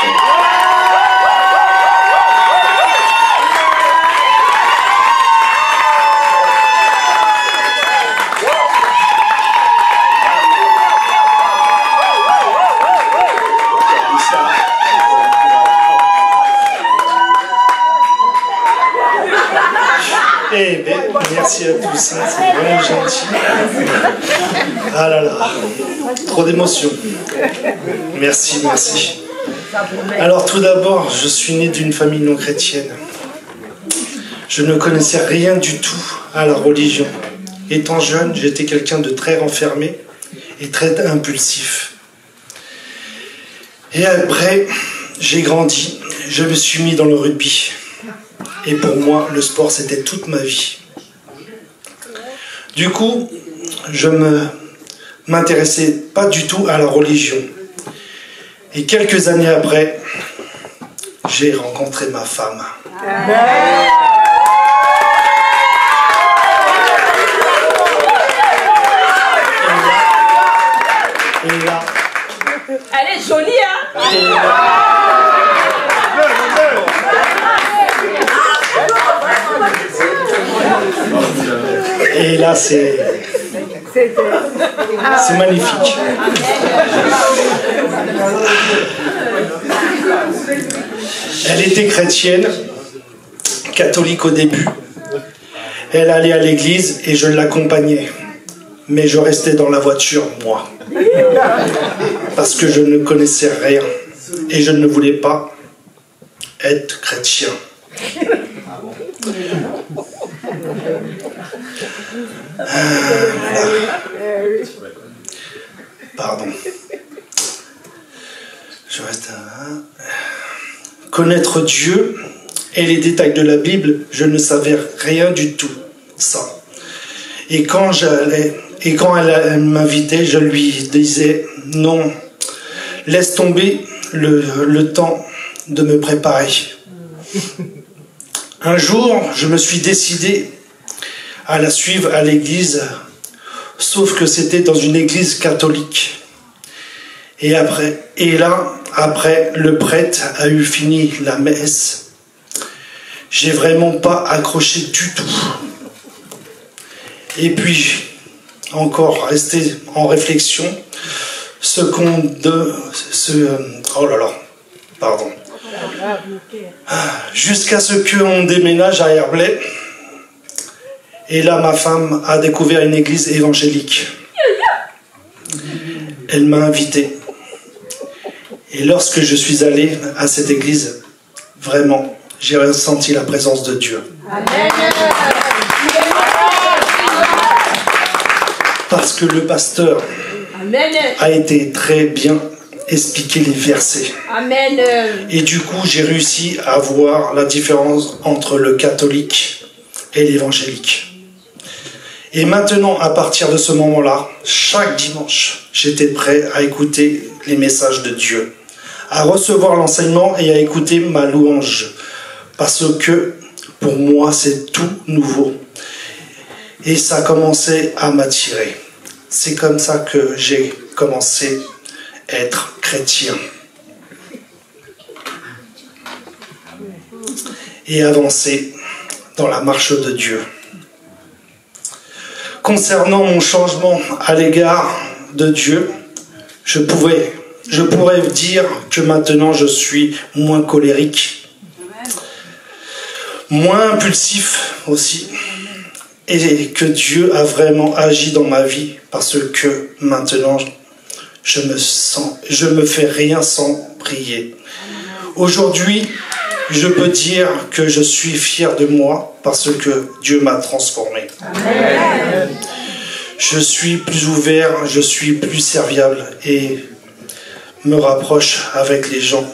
Eh bien, merci à tous, hein, c'est vraiment gentil. Ah là là, trop d'émotions. Merci, merci. Alors tout d'abord, je suis né d'une famille non chrétienne. Je ne connaissais rien du tout à la religion. Étant jeune, j'étais quelqu'un de très renfermé et très impulsif. Et après, j'ai grandi, je me suis mis dans le rugby. Et pour moi, le sport, c'était toute ma vie. Du coup, je ne m'intéressais pas du tout à la religion. Et quelques années après, j'ai rencontré ma femme. Et là, elle est jolie, hein? Et là, c'est magnifique. Elle était chrétienne, catholique au début. Elle allait à l'église et je l'accompagnais. Mais je restais dans la voiture, moi. Parce que je ne connaissais rien. Et je ne voulais pas être chrétien. Pardon. Je reste connaître Dieu et les détails de la Bible, je ne savais rien du tout. Ça. Et quand elle m'invitait, je lui disais non, laisse tomber le temps de me préparer. Un jour, je me suis décidé à la suivre à l'église, sauf que c'était dans une église catholique. Et après, le prêtre a eu fini la messe. J'ai vraiment pas accroché du tout. Et puis, encore resté en réflexion, jusqu'à ce qu'on déménage à Herblay. Et là, ma femme a découvert une église évangélique. Elle m'a invité. Et lorsque je suis allé à cette église, vraiment, j'ai ressenti la présence de Dieu. Amen. Parce que le pasteur a été très bien expliqué les versets. Amen. Et du coup, j'ai réussi à voir la différence entre le catholique et l'évangélique. Et maintenant, à partir de ce moment-là, chaque dimanche, j'étais prêt à écouter les messages de Dieu, à recevoir l'enseignement et à écouter ma louange. Parce que, pour moi, c'est tout nouveau. Et ça a commencé à m'attirer. C'est comme ça que j'ai commencé à être chrétien. Et avancer dans la marche de Dieu. Concernant mon changement à l'égard de Dieu, je pourrais dire que maintenant je suis moins colérique, moins impulsif aussi, et que Dieu a vraiment agi dans ma vie parce que maintenant je me fais rien sans prier. Aujourd'hui, je peux dire que je suis fier de moi parce que Dieu m'a transformé. Amen. Je suis plus ouvert, je suis plus serviable et me rapproche avec les gens.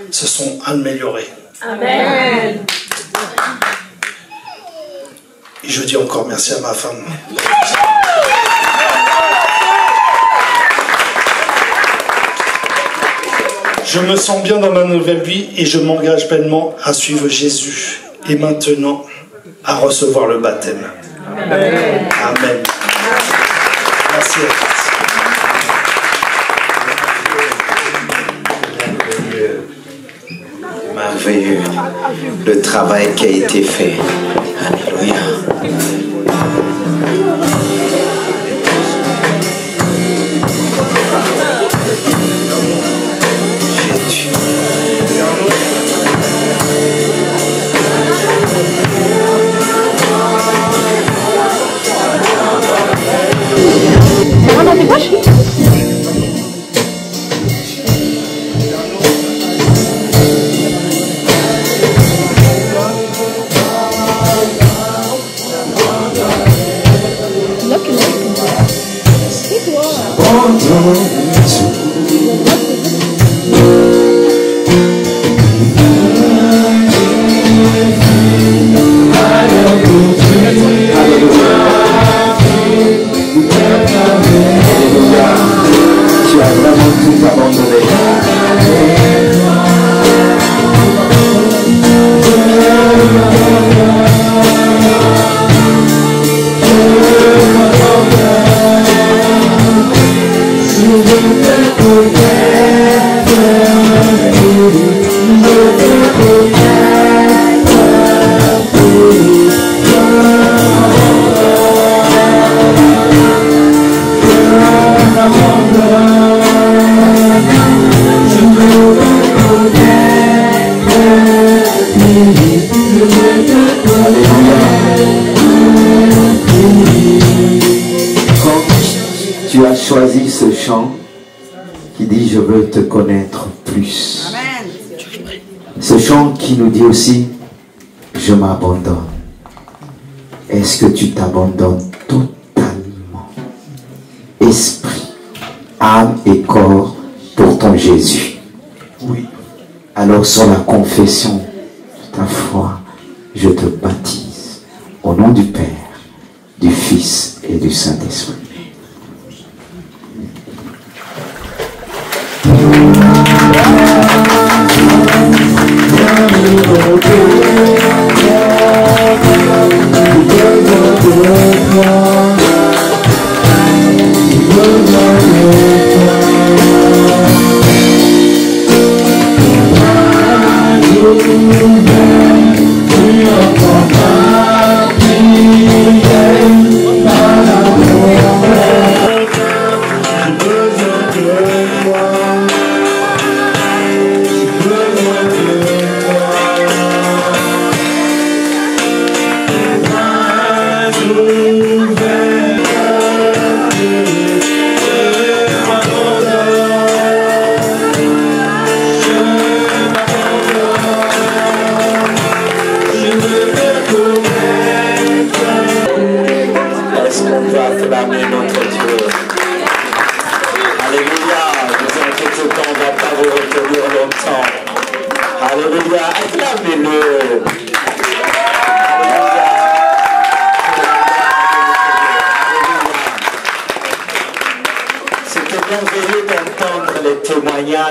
Se sont améliorés. Amen. Et je dis encore merci à ma femme. Je me sens bien dans ma nouvelle vie et je m'engage pleinement à suivre Jésus et maintenant à recevoir le baptême. Amen. Amen. Merci à tous. Merveilleux le travail qui a été fait. Alléluia. Dans tes poches? choisi ce chant qui dit « Je veux te connaître plus ». Ce chant qui nous dit aussi « Je m'abandonne ». Est-ce que tu t'abandonnes totalement, esprit, âme et corps, pour ton Jésus? Oui. Alors sur la confession de ta foi, je te baptise au nom du Père, du Fils et du Saint-Esprit.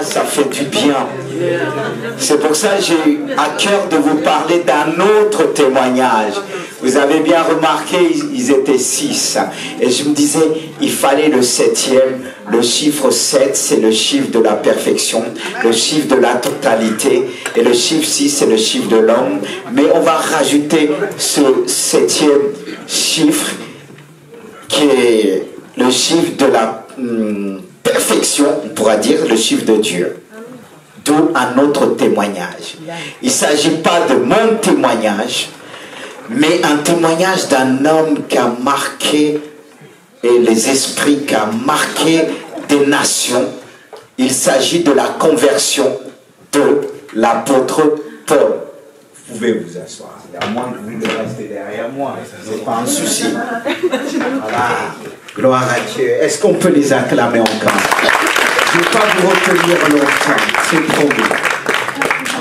Ça fait du bien. C'est pour ça que j'ai à cœur de vous parler d'un autre témoignage. Vous avez bien remarqué, ils étaient 6. Et je me disais, il fallait le 7e. Le chiffre 7, c'est le chiffre de la perfection, le chiffre de la totalité. Et le chiffre 6, c'est le chiffre de l'homme. Mais on va rajouter ce 7e chiffre qui est le chiffre de la perfection, on pourra dire le chiffre de Dieu. D'où un autre témoignage. Il ne s'agit pas de mon témoignage, mais un témoignage d'un homme qui a marqué et les esprits, qui a marqué des nations. Il s'agit de la conversion de l'apôtre Paul. Vous pouvez vous asseoir, à moins que vous restez derrière moi, ce n'est pas un souci. Voilà. Gloire à Dieu. Est-ce qu'on peut les acclamer encore? Je ne vais pas vous retenir longtemps, c'est promis.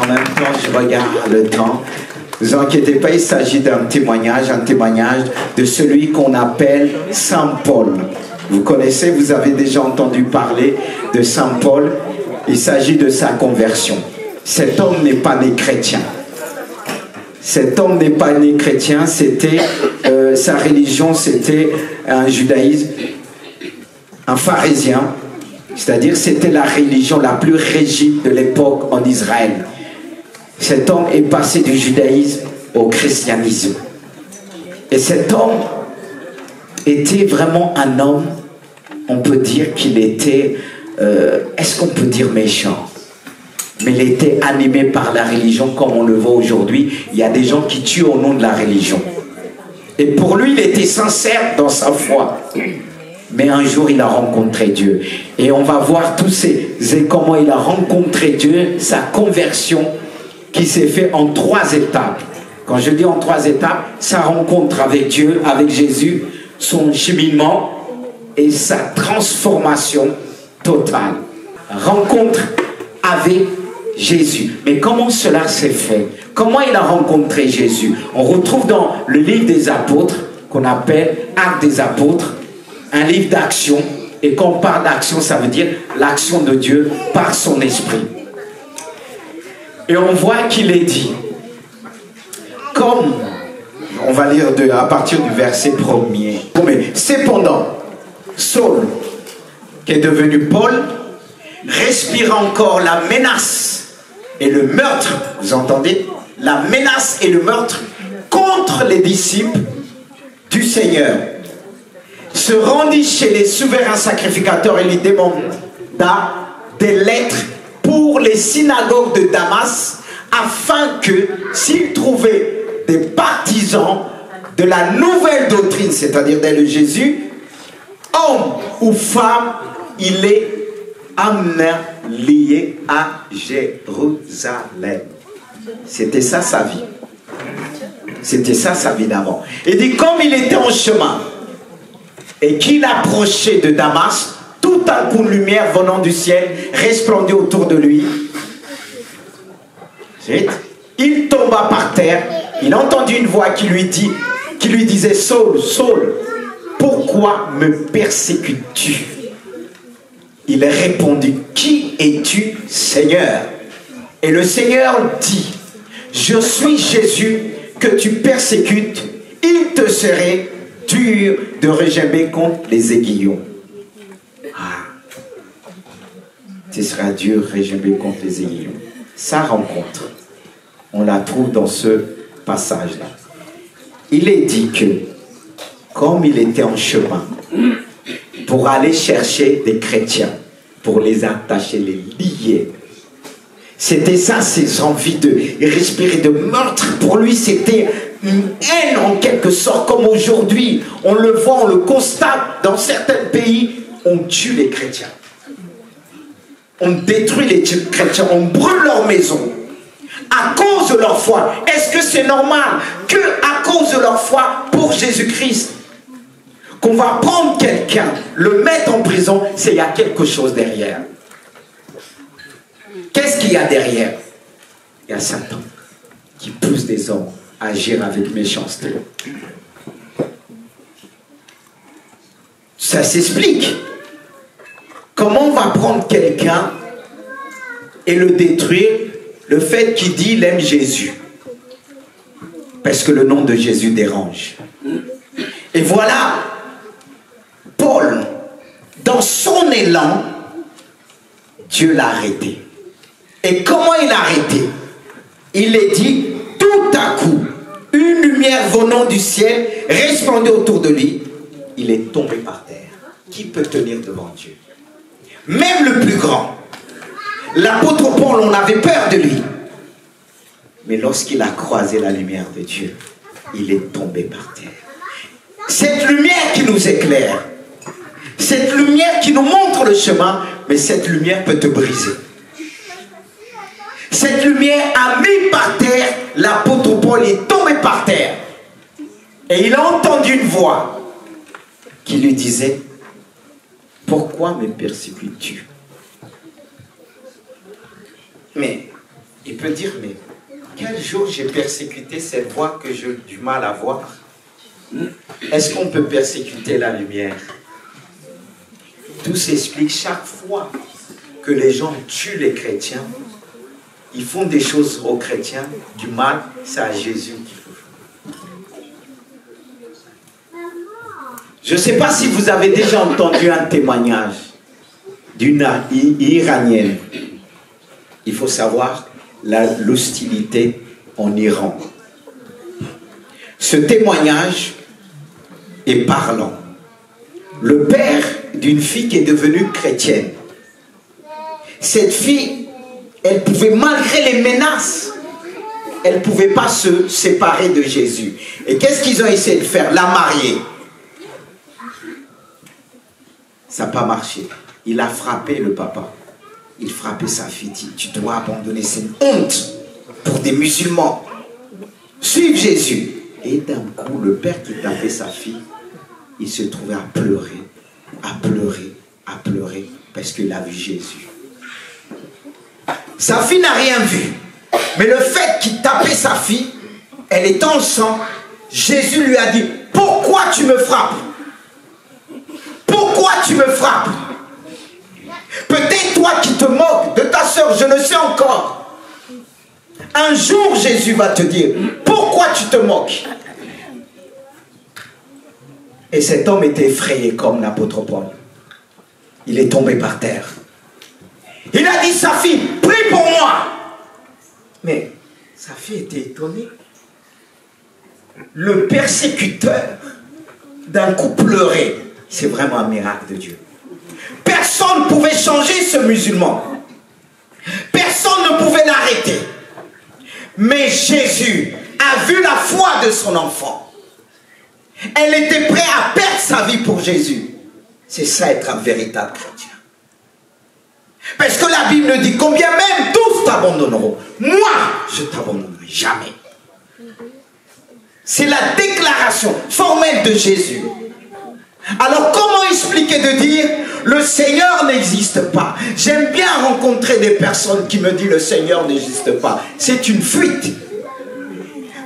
En même temps, je regarde le temps. Ne vous inquiétez pas, il s'agit d'un témoignage de celui qu'on appelle Saint Paul. Vous connaissez, vous avez déjà entendu parler de Saint Paul. Il s'agit de sa conversion. Cet homme n'est pas né chrétien. Cet homme n'est pas né chrétien, c'était sa religion, c'était un judaïsme, un pharisien, c'est-à-dire c'était la religion la plus rigide de l'époque en Israël. Cet homme est passé du judaïsme au christianisme. Et cet homme était vraiment un homme, on peut dire qu'il était, est-ce qu'on peut dire méchant? Mais il était animé par la religion comme on le voit aujourd'hui. Il y a des gens qui tuent au nom de la religion. Et pour lui, il était sincère dans sa foi. Mais un jour, il a rencontré Dieu. Et on va voir comment il a rencontré Dieu, sa conversion qui s'est faite en 3 étapes. Quand je dis en 3 étapes, sa rencontre avec Dieu, avec Jésus, son cheminement et sa transformation totale. Rencontre avec Jésus. Mais comment cela s'est fait? Comment il a rencontré Jésus? On retrouve dans le livre des apôtres, qu'on appelle Actes des apôtres, un livre d'action. Et quand on parle d'action, ça veut dire l'action de Dieu par son esprit. Et on voit qu'il est dit, comme, on va lire à partir du verset 1er. Cependant, Saul, qui est devenu Paul, respire encore la menace et le meurtre, vous entendez? La menace et le meurtre contre les disciples du Seigneur. Se rendit chez les souverains sacrificateurs et lui demanda des lettres pour les synagogues de Damas, afin que, s'il trouvait des partisans de la nouvelle doctrine, c'est-à-dire de Jésus, homme ou femme, il est amené lié à Jérusalem. C'était ça sa vie. C'était ça sa vie d'avant. Et dit, comme il était en chemin et qu'il approchait de Damas, tout un coup de lumière venant du ciel resplendit autour de lui. Il tomba par terre. Il entendit une voix qui lui disait, Saul, Saul, pourquoi me persécutes-tu? Il répondit, qui es-tu, Seigneur? Et le Seigneur dit, je suis Jésus que tu persécutes. Il te serait dur de regimber contre les aiguillons. Ah, ce sera dur de regimber contre les aiguillons. Sa rencontre, on la trouve dans ce passage-là. Il est dit que, comme il était en chemin, pour aller chercher des chrétiens, pour les attacher, les lier. C'était ça, ses envies de respirer, de meurtre. Pour lui, c'était une haine en quelque sorte, comme aujourd'hui. On le voit, on le constate dans certains pays, on tue les chrétiens. On détruit les chrétiens, on brûle leurs maisons à cause de leur foi. Est-ce que c'est normal qu'à cause de leur foi pour Jésus-Christ, qu'on va prendre quelqu'un, le mettre en prison, c'est qu'il y a quelque chose derrière. Qu'est-ce qu'il y a derrière? Il y a Satan qui pousse des hommes à agir avec méchanceté. Ça s'explique. Comment on va prendre quelqu'un et le détruire? Le fait qu'il dit il aime Jésus. Parce que le nom de Jésus dérange. Et voilà, Paul, dans son élan, Dieu l'a arrêté. Et comment il l'a arrêté? Il est dit, tout à coup, une lumière venant du ciel resplendait autour de lui. Il est tombé par terre. Qui peut tenir devant Dieu? Même le plus grand. L'apôtre Paul, on avait peur de lui. Mais lorsqu'il a croisé la lumière de Dieu, il est tombé par terre. Cette lumière qui nous éclaire, cette lumière qui nous montre le chemin, mais cette lumière peut te briser. Cette lumière a mis par terre, l'apôtre Paul est tombé par terre. Et il a entendu une voix qui lui disait, pourquoi me persécutes-tu? Mais il peut dire, mais quel jour j'ai persécuté cette voix que j'ai du mal à voir? Est-ce qu'on peut persécuter la lumière? Tout s'explique chaque fois que les gens tuent les chrétiens, ils font des choses aux chrétiens, du mal, c'est à Jésus qu'il faut. Je ne sais pas si vous avez déjà entendu un témoignage d'une Iranienne. Il faut savoir l'hostilité en Iran. Ce témoignage est parlant. Le père d'une fille qui est devenue chrétienne. Cette fille, elle pouvait, malgré les menaces, elle ne pouvait pas se séparer de Jésus. Et qu'est-ce qu'ils ont essayé de faire? La marier. Ça n'a pas marché. Il a frappé le papa. Il frappait sa fille. Il dit, tu dois abandonner. C'est une honte pour des musulmans. Suivre Jésus. Et d'un coup, le père qui tapait sa fille, il se trouvait à pleurer, à pleurer, à pleurer, parce qu'il a vu Jésus. Sa fille n'a rien vu. Mais le fait qu'il tapait sa fille, elle est en sang. Jésus lui a dit, pourquoi tu me frappes? Pourquoi tu me frappes? Peut-être toi qui te moques de ta soeur, je le sais encore. Un jour, Jésus va te dire, pourquoi tu te moques? Et cet homme était effrayé comme l'apôtre Paul. Il est tombé par terre. Il a dit, sa fille, prie pour moi. Mais sa fille était étonnée. Le persécuteur, d'un coup pleurait. C'est vraiment un miracle de Dieu. Personne ne pouvait changer ce musulman. Personne ne pouvait l'arrêter. Mais Jésus a vu la foi de son enfant. Elle était prête à perdre sa vie pour Jésus. C'est ça être un véritable chrétien. Parce que la Bible dit, combien même tous t'abandonneront, moi, je t'abandonnerai jamais. C'est la déclaration formelle de Jésus. Alors comment expliquer de dire, le Seigneur n'existe pas? J'aime bien rencontrer des personnes qui me disent, le Seigneur n'existe pas. C'est une fuite.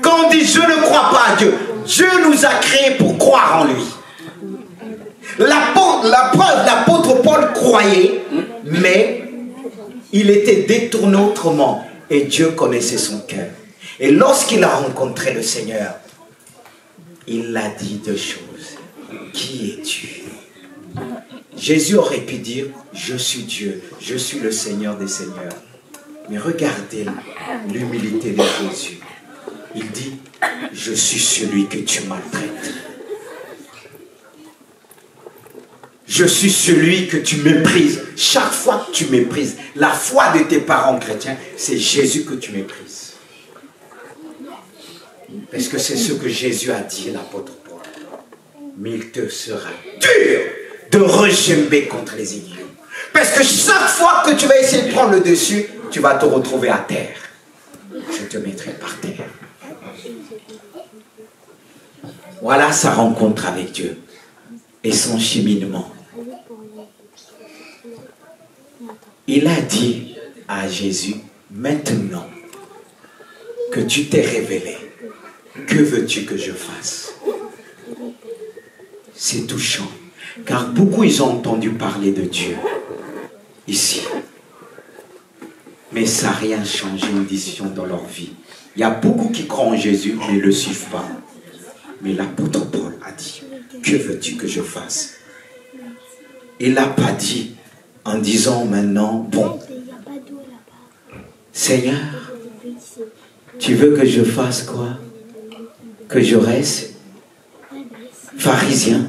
Quand on dit, je ne crois pas à Dieu, Dieu nous a créés pour croire en lui. L'apôtre Paul croyait, mais il était détourné autrement. Et Dieu connaissait son cœur. Et lorsqu'il a rencontré le Seigneur, il a dit deux choses. Qui es-tu? Jésus aurait pu dire, je suis Dieu, je suis le Seigneur des Seigneurs. Mais regardez l'humilité de Jésus. Il dit, je suis celui que tu maltraites. Je suis celui que tu méprises. Chaque fois que tu méprises, la foi de tes parents chrétiens, c'est Jésus que tu méprises. Parce que c'est ce que Jésus a dit à l'apôtre Paul. Mais il te sera dur de regimber contre les idiots. Parce que chaque fois que tu vas essayer de prendre le dessus, tu vas te retrouver à terre. Je te mettrai par terre. Voilà sa rencontre avec Dieu et son cheminement. Il a dit à Jésus, maintenant que tu t'es révélé, que veux-tu que je fasse? C'est touchant, car beaucoup ils ont entendu parler de Dieu ici. Mais ça n'a rien changé une décision dans leur vie. Il y a beaucoup qui croient en Jésus, mais ne le suivent pas. Mais l'apôtre Paul a dit, que veux-tu que je fasse? Il n'a pas dit en disant maintenant, bon, Seigneur, tu veux que je fasse quoi? Que je reste pharisien?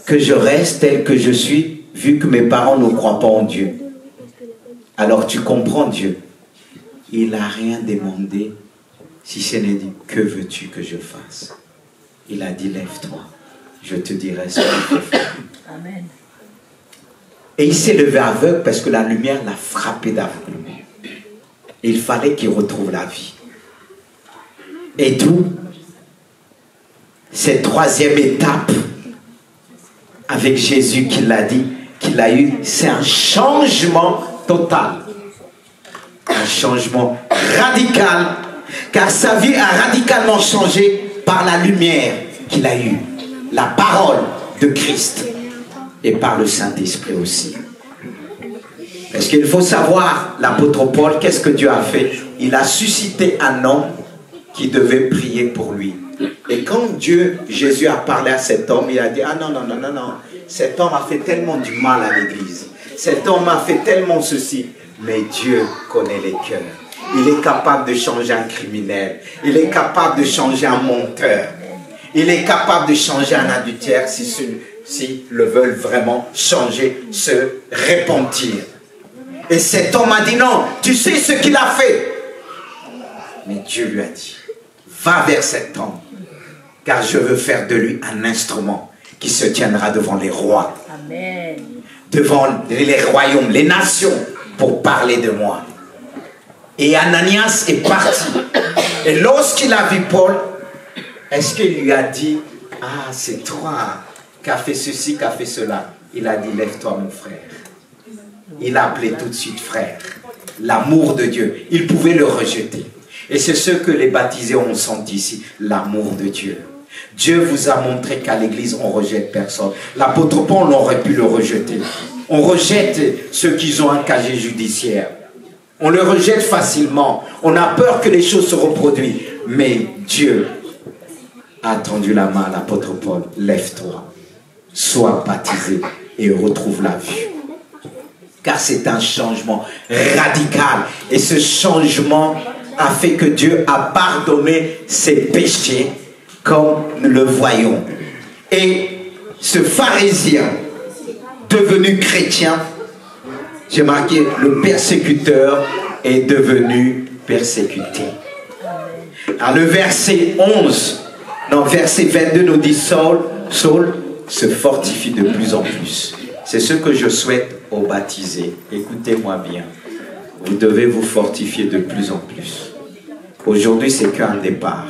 Que je reste tel que je suis, vu que mes parents ne croient pas en Dieu? Alors tu comprends Dieu. Il n'a rien demandé, si ce n'est dit, que veux-tu que je fasse? Il a dit, lève-toi, je te dirai ce qu'il faut faire. Amen. Et il s'est levé aveugle parce que la lumière l'a frappé d'aveuglement. Il fallait qu'il retrouve la vie. Et d'où cette troisième étape avec Jésus qu'il a dit, qu'il a eu, c'est un changement total. Un changement radical, car sa vie a radicalement changé par la lumière qu'il a eue, la parole de Christ, et par le Saint-Esprit aussi. Parce qu'il faut savoir, l'apôtre Paul, qu'est-ce que Dieu a fait? Il a suscité un homme qui devait prier pour lui. Et quand Jésus a parlé à cet homme, il a dit, ah non, non, non, non, non, cet homme a fait tellement du mal à l'église. Cet homme a fait tellement ceci. Mais Dieu connaît les cœurs. Il est capable de changer un criminel. Il est capable de changer un menteur. Il est capable de changer un adultère si le veulent vraiment changer, se repentir. Et cet homme a dit non, tu sais ce qu'il a fait. Mais Dieu lui a dit, va vers cet homme, car je veux faire de lui un instrument qui se tiendra devant les rois, Amen. Devant les royaumes, les nations, pour parler de moi. Et Ananias est parti. Et lorsqu'il a vu Paul, est-ce qu'il lui a dit, ah, c'est toi qui as fait ceci, qui as fait cela? Il a dit, lève-toi mon frère. Il a appelé tout de suite frère. L'amour de Dieu. Il pouvait le rejeter. Et c'est ce que les baptisés ont senti ici, l'amour de Dieu. Dieu vous a montré qu'à l'église, on ne rejette personne. L'apôtre Paul, on aurait pu le rejeter. On rejette ceux qui ont un casier judiciaire. On le rejette facilement. On a peur que les choses se reproduisent. Mais Dieu a tendu la main à l'apôtre Paul. Lève-toi, sois baptisé et retrouve la vue. Car c'est un changement radical. Et ce changement a fait que Dieu a pardonné ses péchés comme nous le voyons. Et ce pharisien devenu chrétien, j'ai marqué, le persécuteur est devenu persécuté. Alors le verset 11, non, verset 22 nous dit, Saul, se fortifie de plus en plus. C'est ce que je souhaite aux baptisés. Écoutez-moi bien. Vous devez vous fortifier de plus en plus. Aujourd'hui, c'est qu'un départ.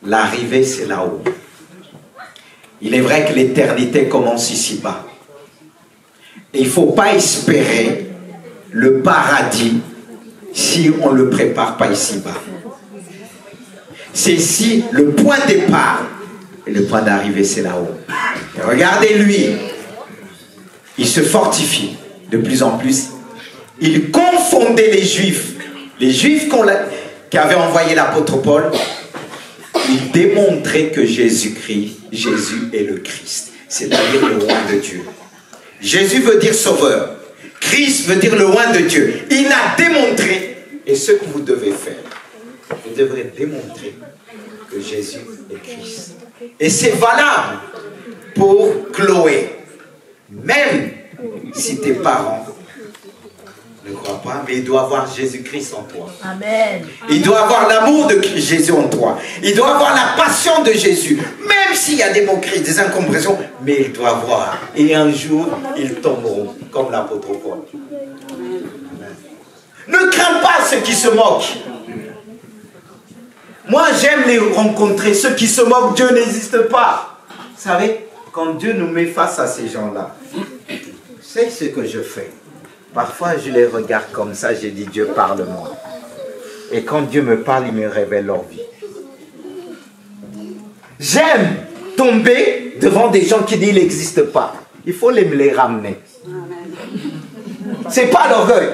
L'arrivée, c'est là-haut. Il est vrai que l'éternité commence ici-bas. Et il ne faut pas espérer le paradis si on ne le prépare pas ici-bas. C'est ici le point de départ. Et le point d'arrivée, c'est là-haut. Regardez lui. Il se fortifie de plus en plus. Il confondait les Juifs. Les Juifs qui avaient envoyé l'apôtre Paul, il démontrait que Jésus est le Christ, c'est-à-dire le roi de Dieu. Jésus veut dire sauveur. Christ veut dire le roi de Dieu. Il a démontré, et ce que vous devez faire, vous devrez démontrer que Jésus est Christ. Et c'est valable pour Chloé. Même si tes parents ne croient pas, mais il doit avoir Jésus-Christ en toi. Amen. Il doit avoir l'amour de Jésus en toi. Il doit avoir la passion de Jésus. Même s'il y a des moqueries, des incompréhensions, mais il doit voir. Et un jour, ils tomberont, comme l'apôtre Paul. Ne crains pas ceux qui se moquent. Moi, j'aime les rencontrer. Ceux qui se moquent, Dieu n'existe pas. Vous savez, quand Dieu nous met face à ces gens-là, c'est ce que je fais. Parfois, je les regarde comme ça, j'ai dit, Dieu, parle-moi. Et quand Dieu me parle, il me révèle leur vie. J'aime tomber devant des gens qui disent, il n'existe pas. Il faut me les ramener. C'est pas l'orgueil.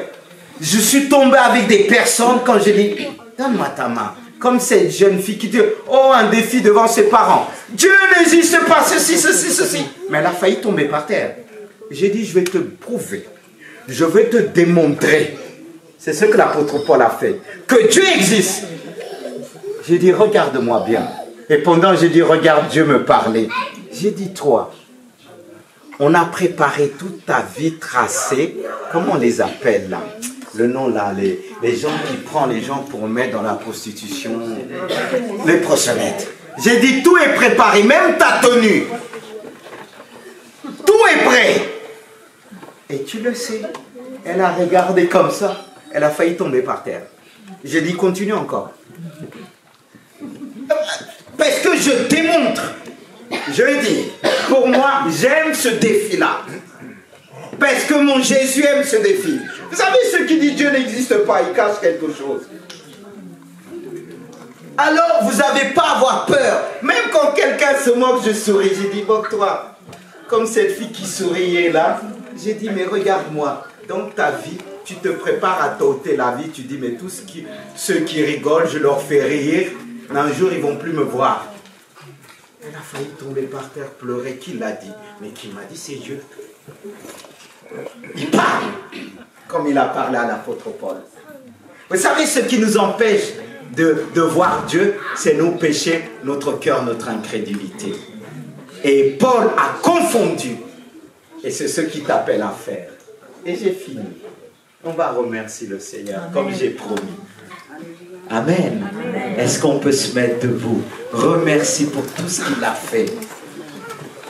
Je suis tombé avec des personnes quand je dis, donne-moi ta main. Comme cette jeune fille qui dit, oh, un défi devant ses parents. Dieu n'existe pas, ceci, ceci, ceci. Mais elle a failli tomber par terre. J'ai dit, je vais te prouver. Je vais te démontrer. C'est ce que l'apôtre Paul a fait. Que Dieu existe. J'ai dit, regarde-moi bien. Et pendant, j'ai dit, regarde Dieu me parler. J'ai dit, toi, on a préparé toute ta vie tracée. Comment on les appelle là? Le nom là, les gens qui prennent les gens pour mettre dans la prostitution. Les proxénètes. J'ai dit, tout est préparé, même ta tenue. Tout est prêt. Et tu le sais, elle a regardé comme ça, elle a failli tomber par terre. J'ai dit, continue encore. Parce que je démontre, je dis, pour moi, j'aime ce défi-là. Parce que mon Jésus aime ce défi. Vous savez, ceux qui disent Dieu n'existe pas, ils cachent quelque chose. Alors, vous n'avez pas à avoir peur. Même quand quelqu'un se moque, je souris. J'ai dit, moque-toi. Comme cette fille qui souriait là. J'ai dit, mais regarde-moi, dans ta vie, tu te prépares à t'ôter la vie. Tu dis, mais tous ceux qui rigolent, je leur fais rire. Un jour, ils ne vont plus me voir. Elle a failli tomber par terre, pleurer. Qui l'a dit? Mais qui m'a dit, c'est Dieu. Il parle, comme il a parlé à l'apôtre Paul. Vous savez, ce qui nous empêche de voir Dieu, c'est nos péchés, notre cœur, notre incrédulité. Et Paul a confondu. Et c'est ce qu'il t'appelle à faire. Et j'ai fini. On va remercier le Seigneur, comme j'ai promis. Amen. Est-ce qu'on peut se mettre debout? Remercie pour tout ce qu'il a fait.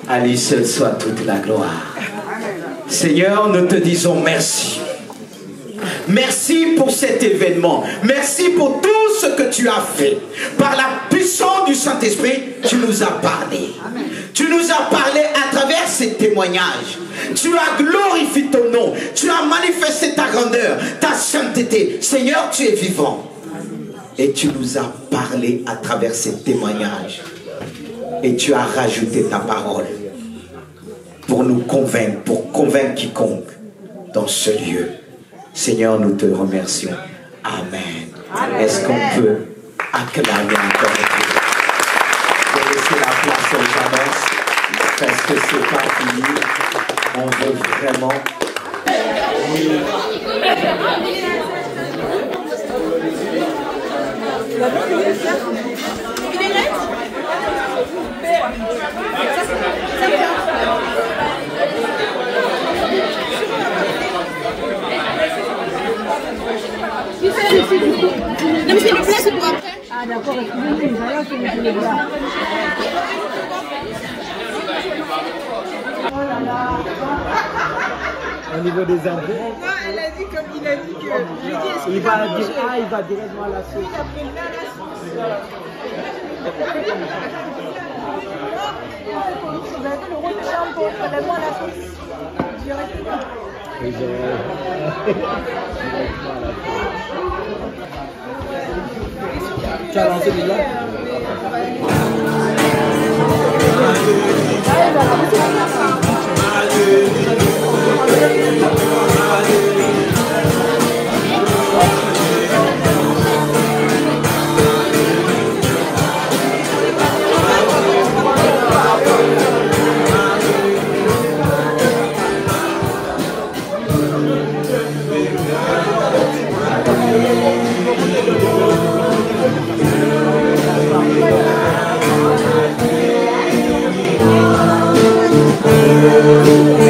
À lui seul soit toute la gloire. Seigneur, nous te disons merci. Merci pour cet événement. Merci pour tout ce que tu as fait. Par la puissance du Saint-Esprit, tu nous as parlé. Tu nous as parlé à travers ces témoignages. Tu as glorifié ton nom. Tu as manifesté ta grandeur, ta sainteté. Seigneur, tu es vivant. Et tu nous as parlé à travers ces témoignages. Et tu as rajouté ta parole pour nous convaincre, pour convaincre quiconque dans ce lieu. Seigneur, nous te remercions. Amen. Est-ce qu'on peut acclamer encore Dieu? Je vais laisser la place aux annonces parce que c'est pas fini. On veut vraiment... Non mais c'est le plat, c'est pour après. Ah d'accord, excusez-moi, je vais les voir. Au niveau des impôts. Non, elle a dit comme il a dit que. Je lui ai dit, est-ce Il qu'il va a dire, mangé? ah, il va directement à la source. Il a prélevé à la source. Vous avez fait le rôle de shampoo, prélevé à la source. Directement. Tu as lancé déjà? Thank you.